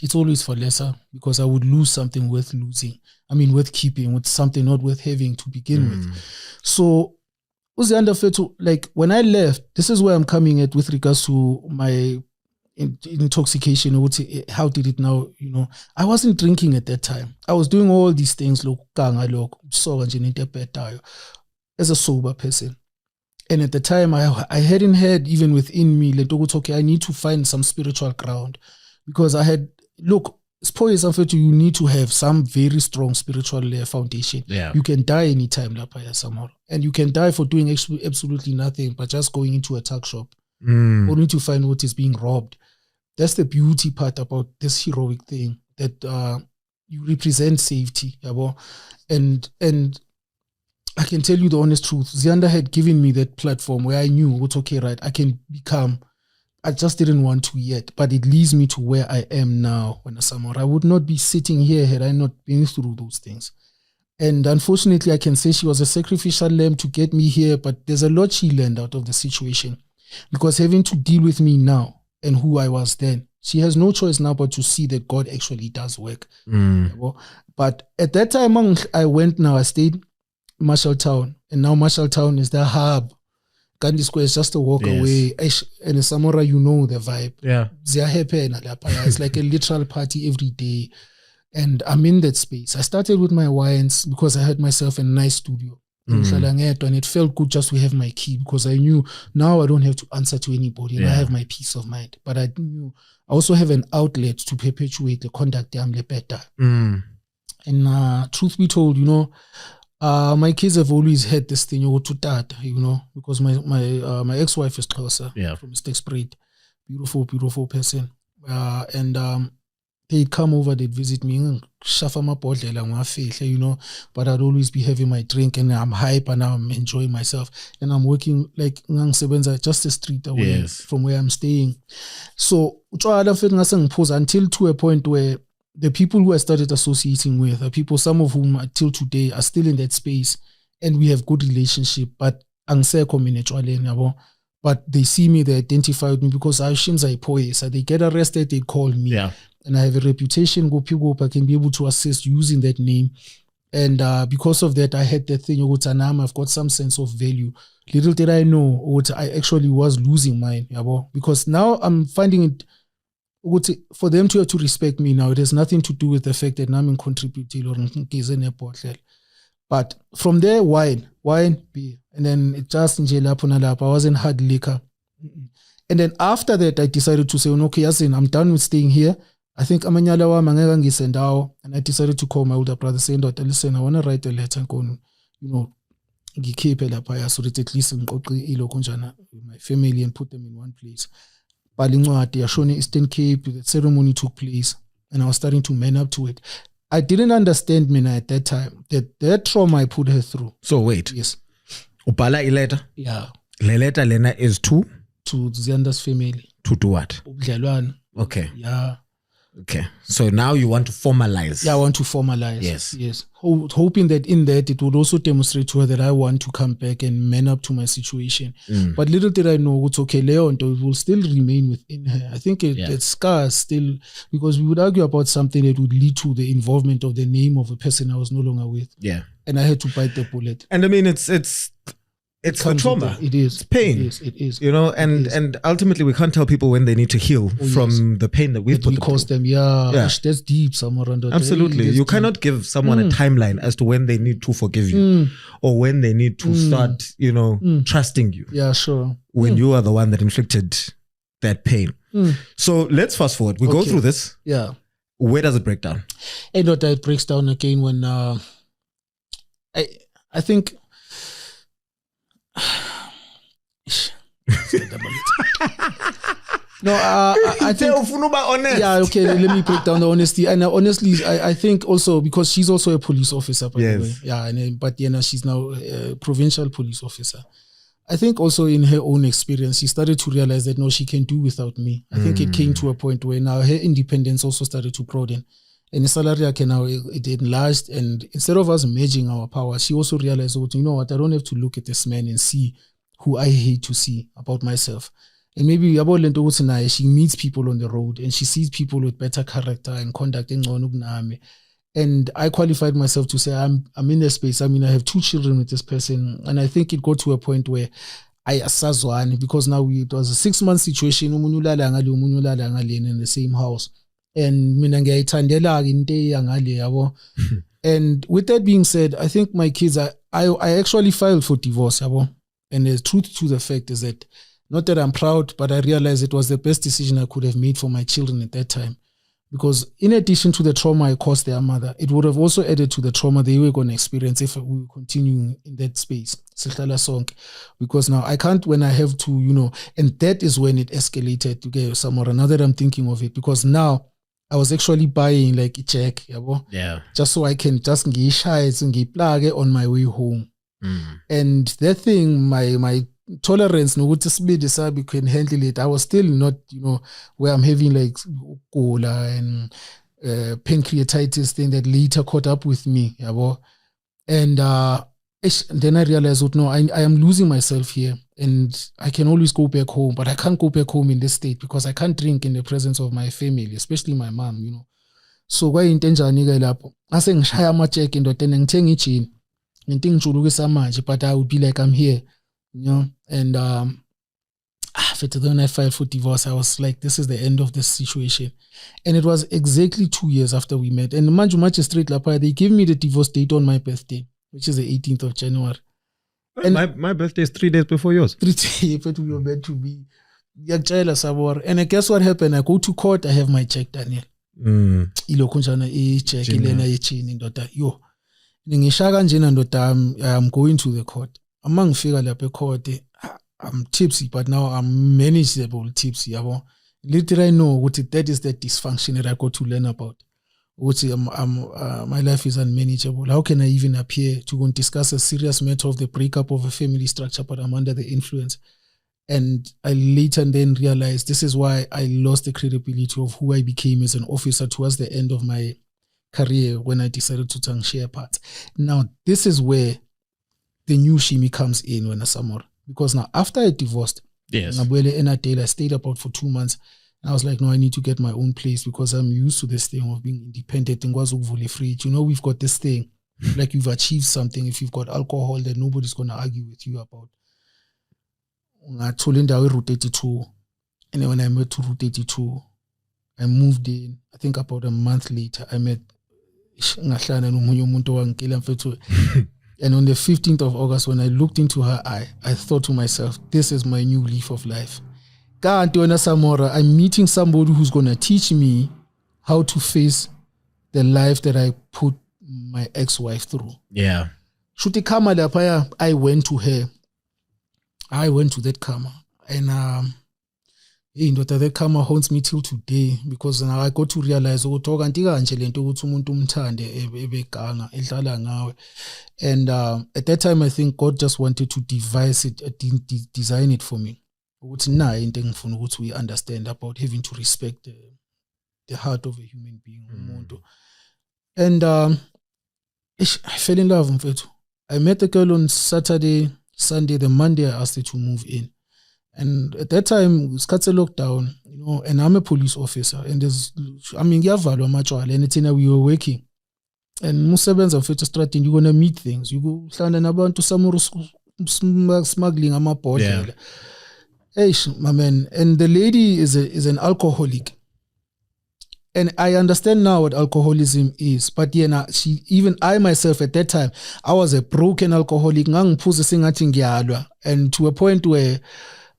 It's always for lesser because I would lose something worth losing. I mean, worth keeping, with something not worth having to begin with. So, like when I left, this is where I'm coming at with regards to my intoxication. I would say, how did it now? You know, I wasn't drinking at that time. I was doing all these things, as a sober person. And at the time, I hadn't had even within me, okay, I need to find some spiritual ground because I had. Look, you need to have some very strong spiritual foundation. Yeah. You can die anytime, and you can die for doing absolutely nothing but just going into a tuck shop, only to find what is being robbed. That's the beauty part about this heroic thing, that you represent safety. And I can tell you the honest truth. Zianda had given me that platform where I knew what's okay, right? I can become. I just didn't want to yet, but it leads me to where I am now. When I would not be sitting here had I not been through those things. And unfortunately, I can say she was a sacrificial lamb to get me here, but there's a lot she learned out of the situation. Because having to deal with me now and who I was then, she has no choice now but to see that God actually does work. But at that time, I stayed in Marshalltown, and now Marshalltown is the hub. Gandhi Square is just a walk away. And in Samora, you know the vibe. Yeah. It's like a literal party every day. And I'm in that space. I started with my wines because I had myself a nice studio. And it felt good just to have my key because I knew now I don't have to answer to anybody and I have my peace of mind. But I knew I also have an outlet to perpetuate the conduct I'm better. And truth be told, you know, my kids have always had this thing, because my ex-wife is closer from Sticks Breed. Beautiful person. And they'd come over, they'd visit me, but I'd always be having my drink and I'm hype and I'm enjoying myself. And I'm working like just a street away from where I'm staying. So until to a point where the people who I started associating with are people, some of whom until today are still in that space and we have good relationship, but they see me, they identify with me because I so they get arrested, they call me. And I have a reputation, I can be able to assist using that name. And because of that, I had that thing, I've got some sense of value. Little did I know, I actually was losing mine. Because now I'm finding it, for them to have to respect me now, it has nothing to do with the fact that I'm contributing or but from there, wine, beer, and then it just in jail up. I wasn't hard liquor, and then after that, I decided to say, okay, I'm done with staying here. I think and I decided to call my older brother, saying, listen, I want to write a letter and go, keep it up so that at least my family and put them in one place. Balingwati, Ashone, Eastern Cape, the ceremony took place, and I was starting to man up to it. I didn't understand Mina at that time, that trauma I put her through. So wait. Yes. Ubhala ileta? Yeah. Le letter Lena is to Zianda's family. To do what? Ubudlelwane. Okay. Yeah. Okay. So now you want to formalize. Yeah, I want to formalize. Yes. Yes. Hoping that in that it would also demonstrate to her that I want to come back and man up to my situation. But little did I know it's okay, Leon, it will still remain within her. I think that scar still, because we would argue about something that would lead to the involvement of the name of a person I was no longer with. Yeah. And I had to bite the bullet. And I mean, it's the trauma. It is. It's pain. It is. You know, and ultimately we can't tell people when they need to heal from the pain that we've put them caused them. Yeah. That's deep, Samora. Absolutely. You cannot give someone a timeline as to when they need to forgive you or when they need to start, trusting you. Yeah, sure. When you are the one that inflicted that pain. So let's fast forward. We go through this. Yeah. Where does it break down? And it breaks down again when I think no, I think yeah, okay, let me break down the honesty. And honestly, I think also because she's also a police officer, by the way. Yeah, but she's now a provincial police officer. I think also in her own experience, she started to realize that no, she can do without me. I think it came to a point where now her independence also started to broaden. And the salary now it enlarged, and instead of us merging our power, she also realized, you know what, I don't have to look at this man and see who I hate to see about myself. And maybe she meets people on the road and she sees people with better character and conduct. And I qualified myself to say, I'm in this space. I mean, I have 2 children with this person. And I think it got to a point where I assazwane, because now it was a 6-month situation in the same house. And and with that being said, I think my kids, I actually filed for divorce. And the truth to the fact is that, not that I'm proud, but I realized it was the best decision I could have made for my children at that time. Because in addition to the trauma I caused their mother, it would have also added to the trauma they were going to experience if we continue in that space. Because now I can't, when I have to, and that is when it escalated to get Samora. Now that I'm thinking of it, because now I was actually buying like a check, just so I can just get plug on my way home. And that thing, my tolerance, no, what we can handle it. I was still not, where I'm having like cola and pancreatitis thing that later caught up with me. And then I realized, no, I am losing myself here, and I can always go back home, but I can't go back home in this state because I can't drink in the presence of my family, especially my mom, So why intention lapho? I say ngishaya ama-check indoda ngithenga ijini. But I would be like, I'm here, and when I filed for divorce, I was like, this is the end of this situation. And it was exactly 2 years after we met. And Manju Magistrate Lapa, they gave me the divorce date on my birthday, which is the 18th of January. And my birthday is 3 days before yours. 3 days, but we were meant to be. And guess what happened? I go to court, I have my check, Daniel. I'm going to the court. Among figure court, I'm tipsy, but now I'm manageable tipsy. Later I know what that is, that dysfunction that I got to learn about. My life is unmanageable. How can I even appear to go and discuss a serious matter of the breakup of a family structure, but I'm under the influence? And I later then realized this is why I lost the credibility of who I became as an officer towards the end of my career when I decided to share parts. Now, this is where the new Shimi comes in when Samora. Because now, after I divorced, I stayed about for 2 months. And I was like, no, I need to get my own place because I'm used to this thing of being independent. We've got this thing, like you've achieved something. If you've got alcohol, then nobody's going to argue with you about. Route 82. And then when I met to Route 82, I moved in. I think about a month later, I met and on the 15th of August, when I looked into her eye, I thought to myself, this is my new leaf of life. Samora, I'm meeting somebody who's going to teach me how to face the life that I put my ex-wife through. Yeah. I went to her. I went to that Kama. And indoda that karma haunts me till today, because now I got to realize ukuthi kanti kanje lento ukuthi umuntu umthande ebeganga edlala ngawe. And at that time I think God just wanted to design it for me. Ukuthi nayi into engifuna ukuthi we understand about having to respect the heart of a human being, umuntu. And I fell in love, mfethu. I met a girl on Saturday, Sunday, the Monday I asked her to move in. And at that time, it's cut a lockdown, and I'm a police officer. And and it's in we were working. And Musebenza mfethu strategy, you're gonna meet things. You go stand to some smuggling amabhodlela. Hey, my man. And the lady is an alcoholic. And I understand now what alcoholism is. But even I myself at that time, I was a broken alcoholic. And to a point where,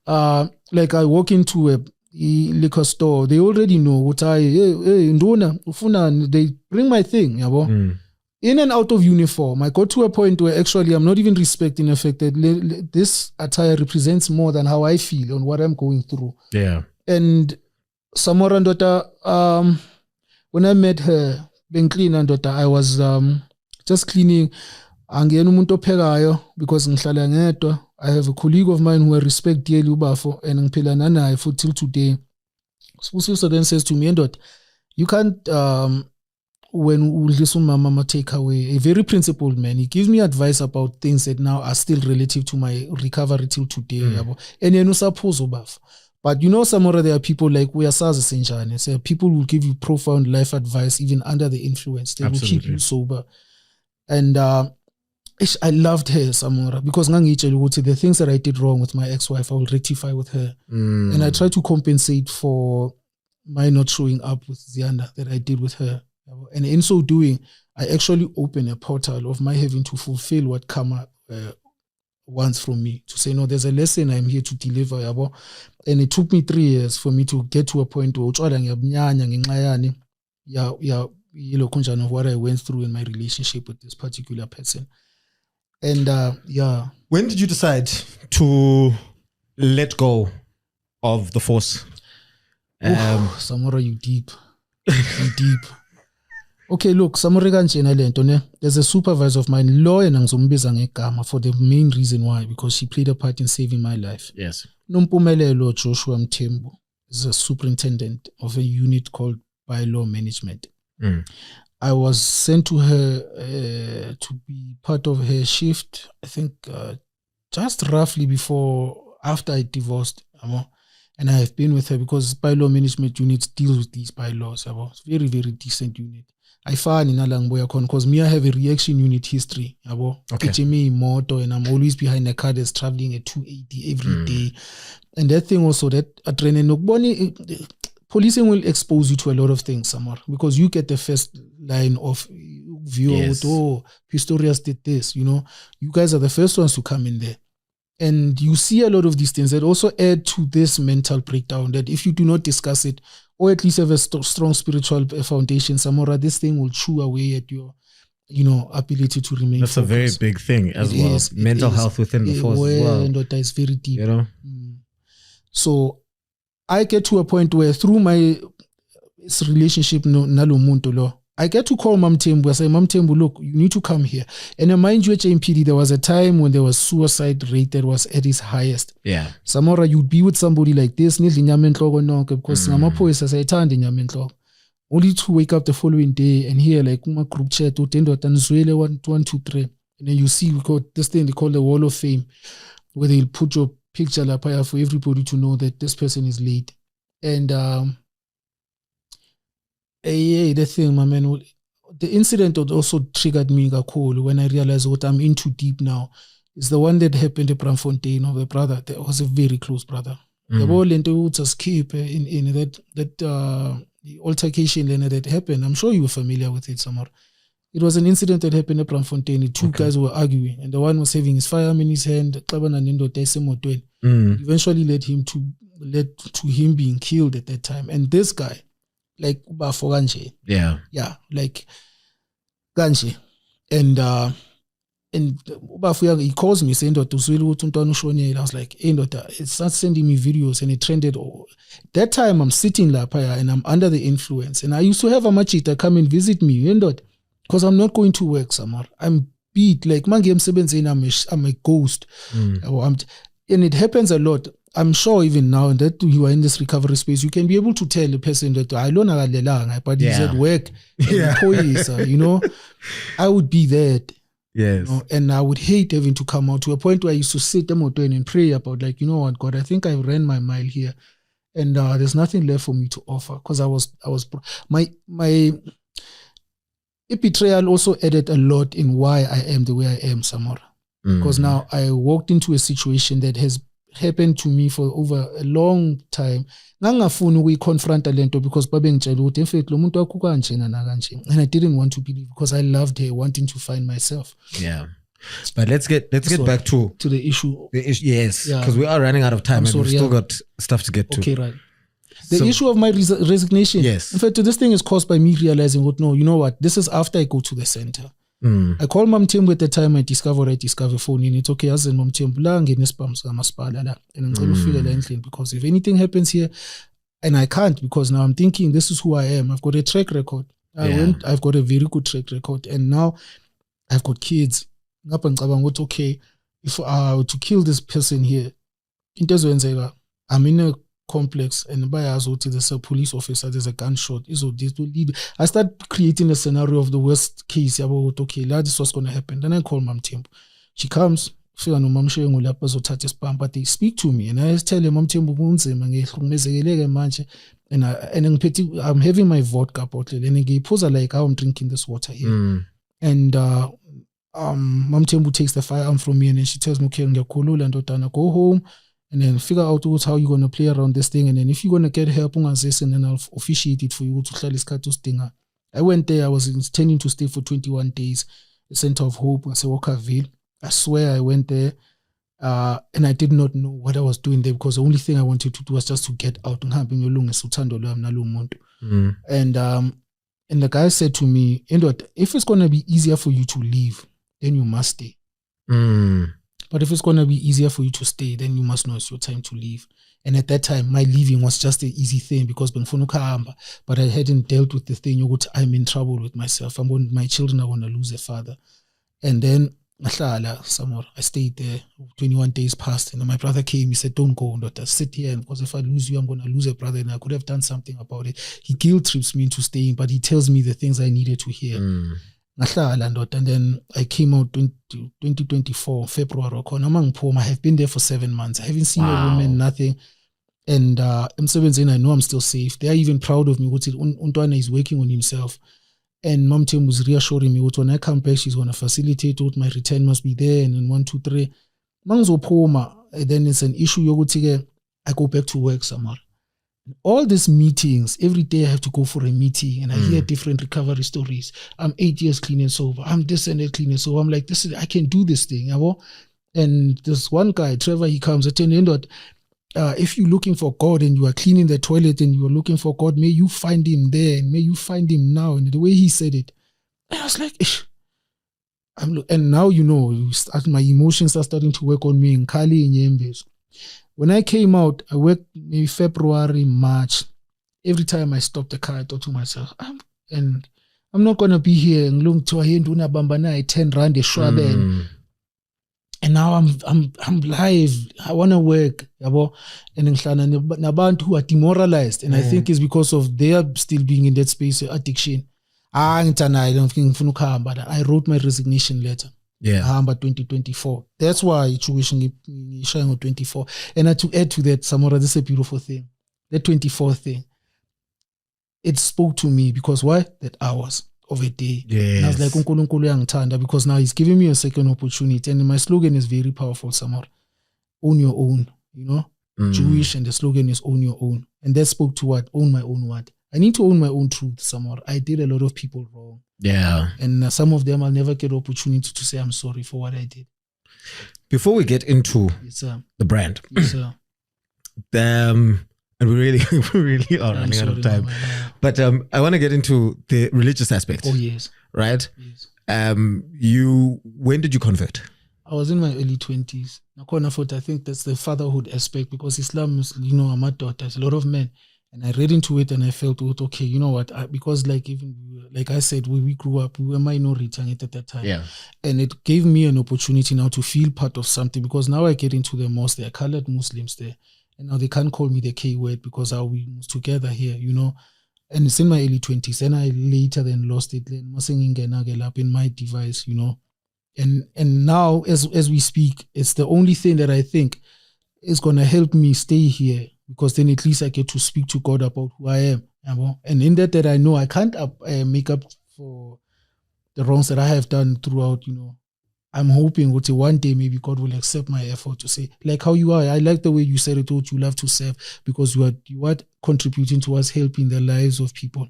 like I walk into a liquor store, they already know what they bring my thing. In and out of uniform, I got to a point where actually I'm not even respecting the fact that this attire represents more than how I feel on what I'm going through. Yeah. And Samora Ndota, when I met her, being clean and Ndota, I was just cleaning. Because I have a colleague of mine who I respect dearly ubafo and ngphila naye for till today. So then says to me, Ndota, you can't when mama take away, a very principled man, he gives me advice about things that now are still relative to my recovery till today. And you know, suppose ubafo. But Samora, there are people like we are Senjani. So people will give you profound life advice even under the influence. They will keep you sober. And I loved her, Samora, because the things that I did wrong with my ex-wife, I will rectify with her. And I try to compensate for my not showing up with Zianda that I did with her. And in so doing, I actually opened a portal of my having to fulfill what karma wants from me, to say, no, there's a lesson I'm here to deliver. And it took me 3 years for me to get to a point where of what I went through in my relationship with this particular person. And when did you decide to let go of the force? Samora, you deep. You deep. Okay, look, there's a supervisor of mine, lawyer for the main reason why, because she played a part in saving my life. Yes. Nompumelelo Joshua Mtembu is a superintendent of a unit called bylaw management. I was sent to her to be part of her shift, I think just roughly after I divorced. And I have been with her because bylaw management units deal with these bylaws. It's very, very decent unit. I find in Alangboya because me, I have a reaction unit history. Okay. Motor, and I'm always behind the car that's traveling at 280 every day. And that thing also, that adrenaline, policing will expose you to a lot of things, Samar, because you get the first line of view. Yes. Oh, Pistorius did this, you guys are the first ones to come in there. And you see a lot of these things that also add to this mental breakdown, that if you do not discuss it, or at least have a strong spiritual foundation, Samora, this thing will chew away at your, ability to remain That's focused. A very big thing as well. Mental health within the force as well. And that is very deep. So I get to a point where through my relationship, I get to call Mam Tembu. I say, Mam Tembu, look, you need to come here. And mind you, at JMPD, there was a time when there was suicide rate that was at its highest. Yeah. Samora, you'd be with somebody like this, because only to wake up the following day and hear like group chat, 1, 2, 3. And then you see, we got this thing they call the Wall of Fame, where they'll put your picture up here for everybody to know that this person is late. And the thing, my man, the incident that also triggered me when I realized what I'm in too deep now is the one that happened at Bramfontein of a brother that was a very close brother. The ball and the escape in that the altercation that happened. I'm sure you were familiar with it, Samar. It was an incident that happened at Bramfontein. Two guys were arguing, and the one was having his firearm in his hand. It eventually led to him being killed at that time. And this guy, like Bafo Ganje. Yeah. Yeah, like Ganje. And And he calls me saying that I was like, hey, it starts sending me videos and it trended. That time I'm sitting lapaya and I'm under the influence. And I used to have a machita come and visit me, because I'm not going to work, Samar. I'm beat. Like I'm a ghost. And it happens a lot. I'm sure even now that you are in this recovery space, you can be able to tell the person that I don't know, but he's at work. I would be that. Yes. And I would hate having to come out to a point where I used to sit and pray about, like, you know what, God, I think I ran my mile here, and there's nothing left for me to offer, because my betrayal also added a lot in why I am the way I am, Samora. Because now I walked into a situation that has happened to me for over a long time. Ngangafuni ukuyiconfront lento because babengitshela ukuthi in fact lo muntu wakho kanjena nakanje, and I didn't want to believe because I loved her, wanting to find myself. Yeah. But let's get back to the issue. Yes, because we are running out of time and we've still got stuff to get to. Okay, right. The issue of my resignation. Yes. In fact, this thing is caused by me realizing, no, you know what? This is after I go to the center. I call Mom Tembu at the time I discover phone, and it's okay, as in Mom Tembu la ngene spams ngamaspala la, and I'm feel like, because if anything happens here, and I can't, because now I'm thinking this is who I am. I've got a track record. I've got a very good track record, and now I've got kids. Okay, if to kill this person here, I'm in a complex, and by there's a police officer, there's a gunshot. I start creating a scenario of the worst case about, okay, this was going to happen. Then I call Mom Tembu. She comes, but they speak to me, and I tell her, Mom Tembu, and I'm having my vodka bottle, and I pose like how I'm drinking this water here. And Mom Tembu takes the firearm from me, and then she tells me, okay, go home and then figure out how you're going to play around this thing, and then if you're going to get help, and then I'll officiate it for you to. I went there. I was intending to stay for 21 days, the Center of Hope, Walkerville. I swear I went there, and I did not know what I was doing there, because the only thing I wanted to do was just to get out. And the guy said to me, if it's going to be easier for you to leave, then you must stay. But if it's going to be easier for you to stay, then you must know it's your time to leave. And at that time, my leaving was just an easy thing, because but I hadn't dealt with the thing. I'm in trouble with myself. My children are going to lose their father. And then I stayed there. 21 days passed, and my brother came. He said, don't go, daughter, sit here, because if I lose you, I'm going to lose a brother, and I could have done something about it. He guilt trips me into staying, but he tells me the things I needed to hear. And then I came out 2024 February. I have been there for 7 months. I haven't seen a woman, nothing. And M7 I know I'm still safe. They are even proud of me. Untwana is working on himself. And Mom Tim was reassuring me, when I come back, she's going to facilitate what my return must be there. And then 1, 2, 3. And then it's an issue. I go back to work somewhere. All these meetings, every day I have to go for a meeting, and I hear different recovery stories. I'm 8 years clean and sober. I'm this and that clean and sober. I'm like, I can do this thing. And this one guy, Trevor, he comes at the end that if you're looking for God and you are cleaning the toilet and you are looking for God, may you find him there, and may you find him now. And the way he said it, I was like, and now, my emotions are starting to work on me in Kali and Yembes. When I came out, I worked maybe February, March. Every time I stopped the car, I thought to myself, I'm not going to be here. And 10 rand a shwaben. And now I'm live. I want to work. And Nabantu who are demoralized. And I think it's because of their still being in that space of addiction. I don't think but I wrote my resignation letter. Yeah. 2024. That's why tuition showing 24. And to add to that, Samora, this is a beautiful thing. That 24 thing, it spoke to me because why? That hours of a day. Yes. And I was like, uNkulunkulu uyangithanda, because now he's giving me a second opportunity. And my slogan is very powerful, Samora. Own your own, Jewish, and the slogan is own your own. And that spoke to what? Own my own what? I need to own my own truth, Samora. I did a lot of people wrong. Yeah. And some of them I'll never get the opportunity to say I'm sorry for what I did. Before we get into the brand, and we really are running out of time. But I want to get into the religious aspect. Oh, yes. Right? Yes. When did you convert? I was in my early 20s. I think that's the fatherhood aspect, because Islam is, I'm a daughter, there's a lot of men. And I read into it and I felt, okay, you know what? Because like I said, we grew up, we were minority at that time. Yeah. And it gave me an opportunity now to feel part of something, because now I get into the mosque, there are colored Muslims there. And now they can't call me the K word because we moved together here, And it's in my early 20s. And I later then lost it. Up in my device, And now as we speak, it's the only thing that I think is gonna help me stay here, because then at least I get to speak to God about who I am. And in that I know I can't make up for the wrongs that I have done throughout, I'm hoping that one day maybe God will accept my effort to say, like how you are. I like the way you said it, you love to serve, because you are contributing towards helping the lives of people.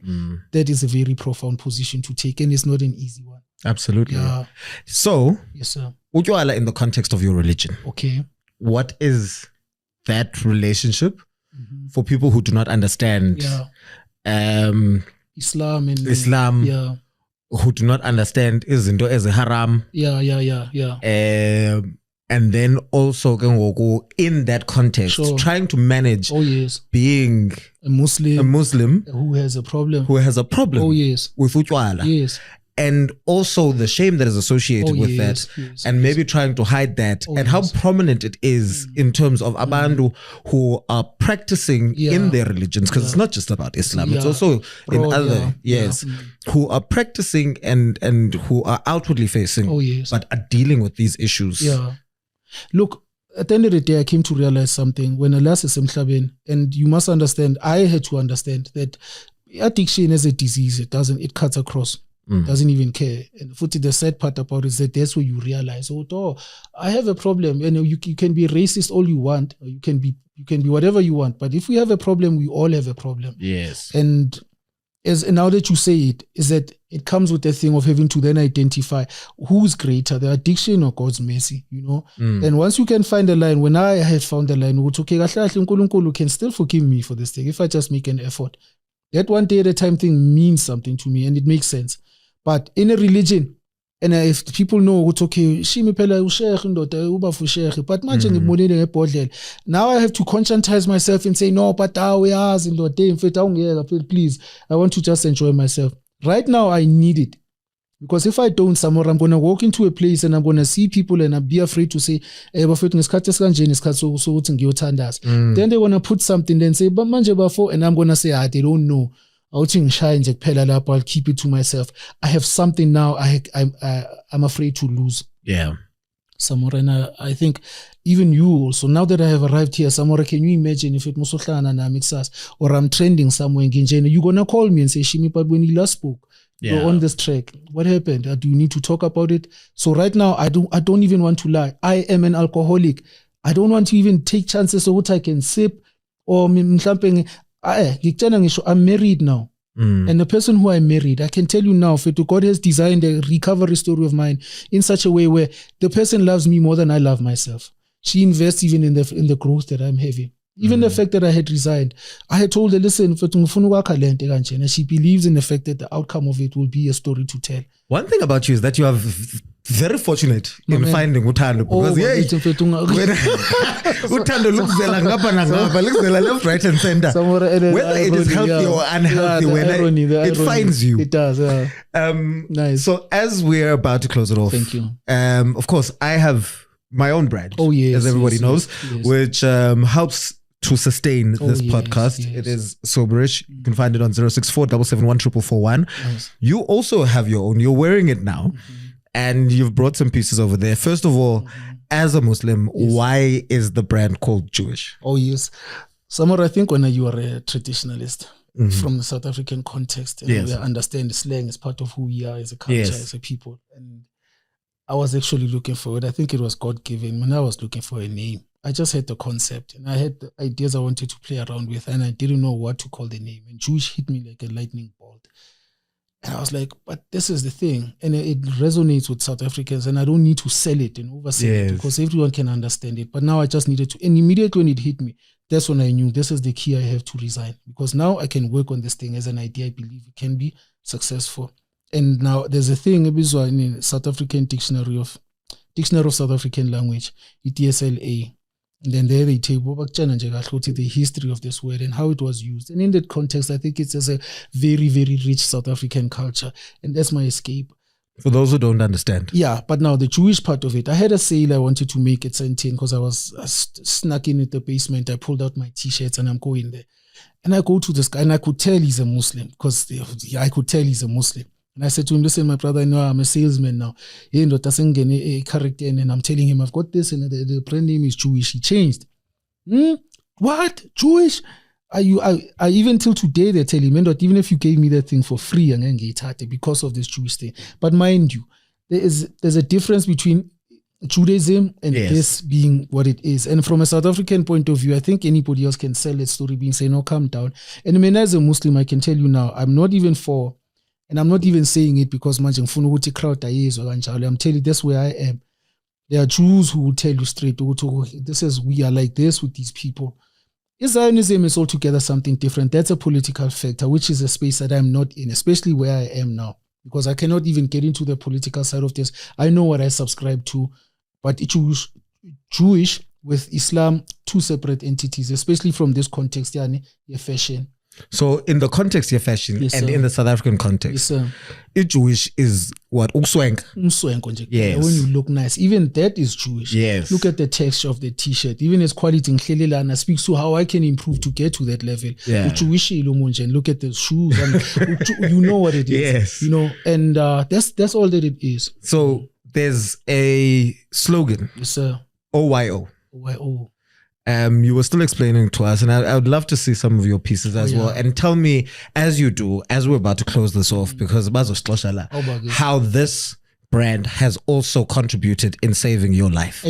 That is a very profound position to take, and it's not an easy one. Absolutely. Yeah. So, yes, sir. Utywala in the context of your religion. Okay. What is that relationship for people who do not understand Islam and Islam, who do not understand izinto as a haram? And then also in that context, trying to manage being a Muslim who has a problem with utywala. Yes. And also the shame that is associated with that, and maybe trying to hide that, and how prominent it is in terms of abandu who are practicing in their religions, because it's not just about Islam, it's also in other, who are practicing and who are outwardly facing, but are dealing with these issues. Yeah. Look, at the end of the day, I came to realize something. When Allah is emhlabeni, and you must understand, I had to understand that addiction is a disease. It cuts across. Doesn't even care. And the sad part about it is that that's where you realize, I have a problem. You can be racist all you want, or you can be whatever you want. But if we have a problem, we all have a problem. Yes. And now that you say it, is that it comes with the thing of having to then identify who's greater, the addiction or God's mercy, And once you can find a line, when I had found the line, okay, Nkulunkulu can still forgive me for this thing if I just make an effort. That one day at a time thing means something to me, and it makes sense. But in a religion, and if people know it's okay, but now I have to conscientize myself and say, no, but please, I want to just enjoy myself. Right now, I need it. Because if I don't, Samora, I'm going to walk into a place and I'm going to see people and I'll be afraid to say, then they want to put something, then say, but and I'm going to say, they don't know. I'll keep it to myself. I have something now I'm afraid to lose. Yeah. Samora, and I think even you also, now that I have arrived here, Samora, can you imagine if it was or I'm trending somewhere in Ginjena, you're going to call me and say, Shimi, but when you last spoke, you're on this track. What happened? Do you need to talk about it? So right now, I don't even want to lie. I am an alcoholic. I don't want to even take chances of what I can sip or I'm married now. And the person who I married, I can tell you now, God has designed a recovery story of mine in such a way where the person loves me more than I love myself. She invests even in the growth that I'm having. Even the fact that I had resigned, I had told her, listen, and she believes in the fact that the outcome of it will be a story to tell. One thing about you is that you are very fortunate in finding Utando, because Utando looks left, right, and center. Whether it is healthy or unhealthy, it finds you. It does. Nice. So as we're about to close it off, thank you. Of course, I have my own brand, as everybody knows, which helps to sustain this podcast. It is Soberish. You can find it on 064-771-4441. You also have your own. You're wearing it now. And you've brought some pieces over there. First of all, as a Muslim, why is the brand called Jewish? Oh, yes. Samora, I think when you are a traditionalist from the South African context, and we understand the slang is part of who we are as a culture, as a people. And I was actually looking for it. I think it was God-given when I was looking for a name. I just had the concept and I had the ideas I wanted to play around with, and I didn't know what to call the name. And Jewish hit me like a lightning bolt. And I was like, but this is the thing. And it resonates with South Africans, and I don't need to sell it and oversell it because everyone can understand it. But now I just needed to. And immediately when it hit me, that's when I knew this is the key. I have to resign, because now I can work on this thing as an idea. I believe it can be successful. And now there's a thing in the South African Dictionary of South African Language, DSLA. And then there they table the history of this word and how it was used. And in that context, I think it's just a very, very rich South African culture. And that's my escape. For those who don't understand. Yeah, but now the Jewish part of it, I had a sale I wanted to make at 17 because I was snuck in at the basement. I pulled out my t-shirts and I'm going there. And I go to this guy and I could tell he's a Muslim because I could tell he's a Muslim. And I said to him, listen, my brother, no, I'm a salesman now. He doesn't get a character. And I'm telling him, I've got this and the brand name is Jewish. He changed. What? Jewish? I even till today, they tell him, even if you gave me that thing for free, I'm going to get it because of this Jewish thing. But mind you, there's a difference between Judaism and this being what it is. And from a South African point of view, I think anybody else can sell that story being saying, no, calm down. And I mean, as a Muslim, I can tell you now, I'm not even for, and I'm not even saying it because I'm telling you that's where I am. There are Jews who will tell you straight, we are like this with these people. Zionism is altogether something different. That's a political factor, which is a space that I'm not in, especially where I am now, because I cannot even get into the political side of this. I know what I subscribe to, but Jewish with Islam, two separate entities, especially from this context, your fashion. So in the context of fashion and in the South African context, Jewish is what? Uswenk. Yes. When you look nice. Even that is Jewish. Yes. Look at the texture of the t-shirt. Even its quality in speaks to how I can improve to get to that level. Yeah. Look at the shoes. And you know what it is. Yes. You know, and that's all that it is. So there's a slogan. Yes, sir. OYO. OYO. You were still explaining to us, and I would love to see some of your pieces as well. And tell me, as you do, as we're about to close this off, because how this brand has also contributed in saving your life.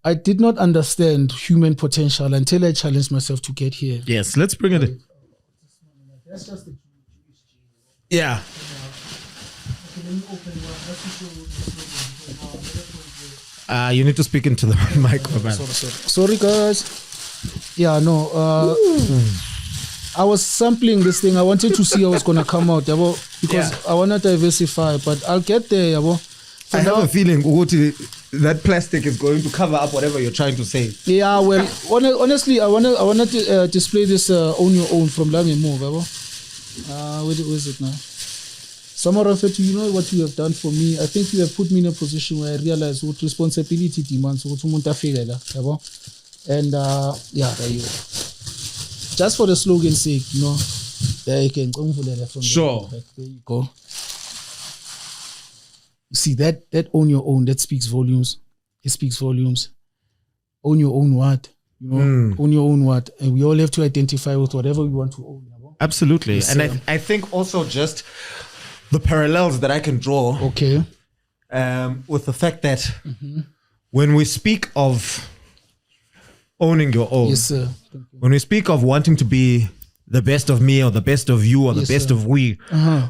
I did not understand human potential until I challenged myself to get here. Yes, let's bring it in. That's just the yeah. Okay, let me open one. That's to show you need to speak into the mic. Sorry guys. Yeah, no. I was sampling this thing. I wanted to see how it's gonna come out, because I wanna diversify, but I'll get there. I have a feeling that plastic is going to cover up whatever you're trying to say. Yeah, well, honestly, I wanna display this on your own from Lame Move. Where is it now? Samora, you know what you have done for me. I think you have put me in a position where I realize what responsibility demands. And there you go. Just for the slogan's sake, you know, there you can go from sure. There you go. You see that on your own, that speaks volumes. It speaks volumes. Own your own what? You know, own your own what? And we all have to identify with whatever we want to own. Absolutely. Yes, and I think also just the parallels that I can draw with the fact that when we speak of owning your own, yes, sir. When we speak of wanting to be the best of me or the best of you or the best of we,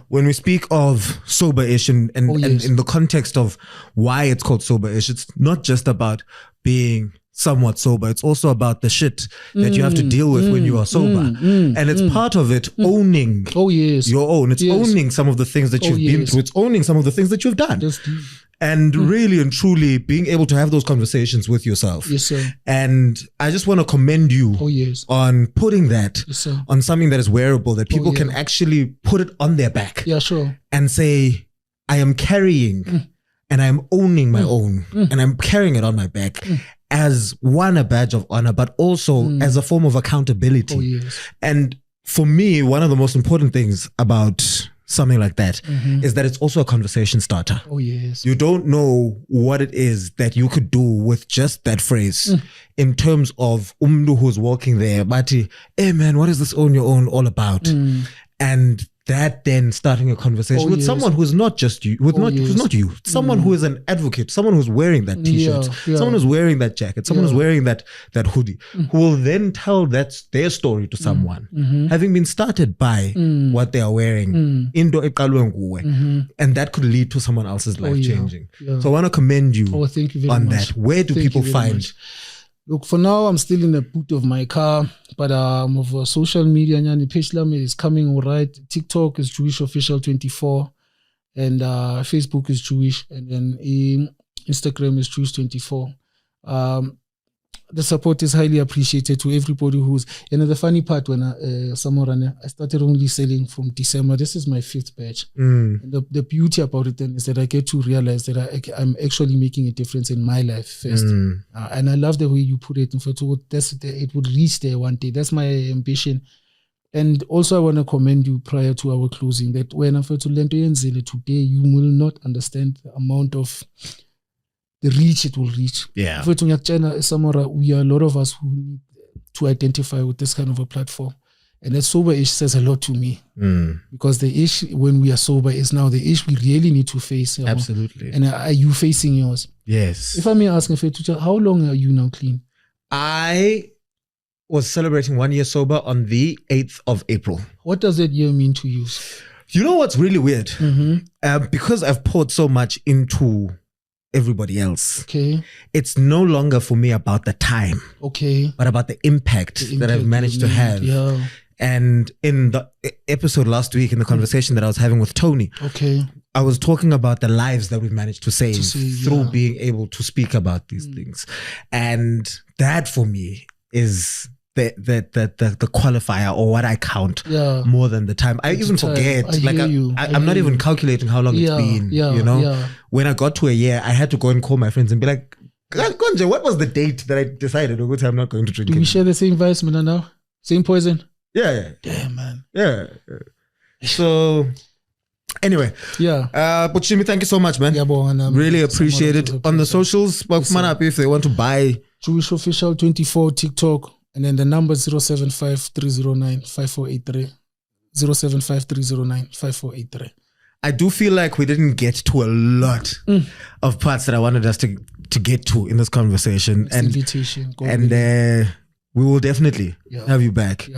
when we speak of sober-ish and in the context of why it's called sober-ish, it's not just about being somewhat sober. It's also about the shit that you have to deal with when you are sober. And it's part of it owning your own. It's owning some of the things that you've been through. It's owning some of the things that you've done. And really and truly being able to have those conversations with yourself. Yes, sir. And I just want to commend you on putting that on something that is wearable, that people can actually put it on their back. Yeah, sure. And say, I am carrying and I'm owning my own and I'm carrying it on my back. As a badge of honor, but also as a form of accountability. And for me, one of the most important things about something like that is that it's also a conversation starter. You don't know what it is that you could do with just that phrase in terms of umdu who's walking there, but hey man, what is this own your own all about? And that then starting a conversation with someone who's not just you, who's not you, someone who is an advocate, someone who's wearing that t-shirt, someone who's wearing that jacket, someone who's wearing that hoodie, who will then tell their story to someone, having been started by what they are wearing, and that could lead to someone else's life changing. So I want to commend you, thank you very on much. that. Where do people find Look, for now, I'm still in the boot of my car, but I'm of social media. Nyani page is coming all right. TikTok is Jewish Official 24, and Facebook is Jewish, and then Instagram is Jewish 24. The support is highly appreciated to everybody who's. And the funny part, when Samora, I started only selling from December. This is my 5th batch. And the beauty about it then is that I get to realize that I'm actually making a difference in my life first. And I love the way you put it. In fact, it would reach there one day. That's my ambition. And also, I want to commend you prior to our closing that when I to learn today, you will not understand the amount of the reach it will reach. Yeah. Samora, we are a lot of us who need to identify with this kind of a platform. And that sober ish says a lot to me. Because the ish when we are sober is now the ish we really need to face. Absolutely. And are you facing yours? Yes. If I may ask, how long are you now clean? I was celebrating 1 year sober on the 8th of April. What does that year mean to you? You know what's really weird? Because I've poured so much into everybody else. Okay. It's no longer for me about the time. Okay. But about the impact that I've managed to have. Yeah. And in the episode last week, in the conversation that I was having with Tony, I was talking about the lives that we've managed to save through being able to speak about these things. And that for me is the qualifier, or what I count more than the time. I even forget. I'm not even calculating how long it's been. You know, when I got to a year, I had to go and call my friends and be like, Konje, what was the date that I decided I'm not going to drink? Do we share the same vice, man? Now, same poison. Yeah. Damn, man. Yeah. So anyway, but Shimi, thank you so much, man. Really appreciate it. On the socials, if they want to buy Jewish Official 24 TikTok. And then the number 075-309-5483. 075-309-5483. I do feel like we didn't get to a lot of parts that I wanted us to get to in this conversation. Invitation. And we will definitely have you back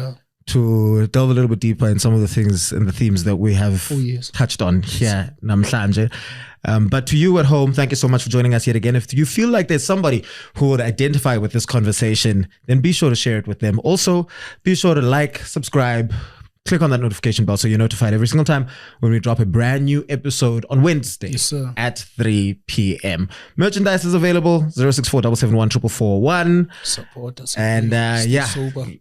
to delve a little bit deeper in some of the things and the themes that we have touched on here. Namhlanje. But to you at home, thank you so much for joining us yet again. If you feel like there's somebody who would identify with this conversation, then be sure to share it with them. Also, be sure to like, subscribe, click on that notification bell so you're notified every single time when we drop a brand new episode on Wednesday at 3 p.m. Merchandise is available, 064-771-441. Support us. And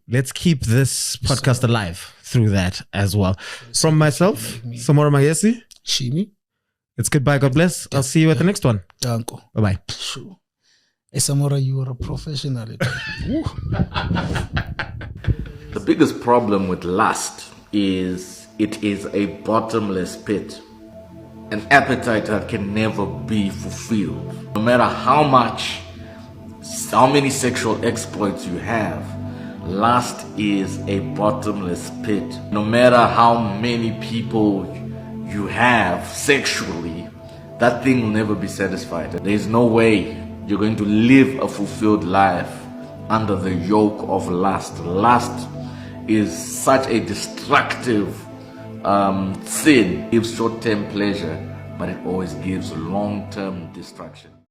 let's keep this podcast alive through that as well. From myself, Samora Mangesi. Shimi. It's goodbye. God bless. I'll see you at the next one. Danko. Bye-bye. Sure. Hey, Samora, you are a professional. The biggest problem with lust is it is a bottomless pit, an appetite that can never be fulfilled. No matter how many sexual exploits you have, lust is a bottomless pit. No matter how many people you have sexually, that thing will never be satisfied. There's no way you're going to live a fulfilled life under the yoke of lust. Lust is such a destructive sin. It gives short-term pleasure, but it always gives long-term destruction.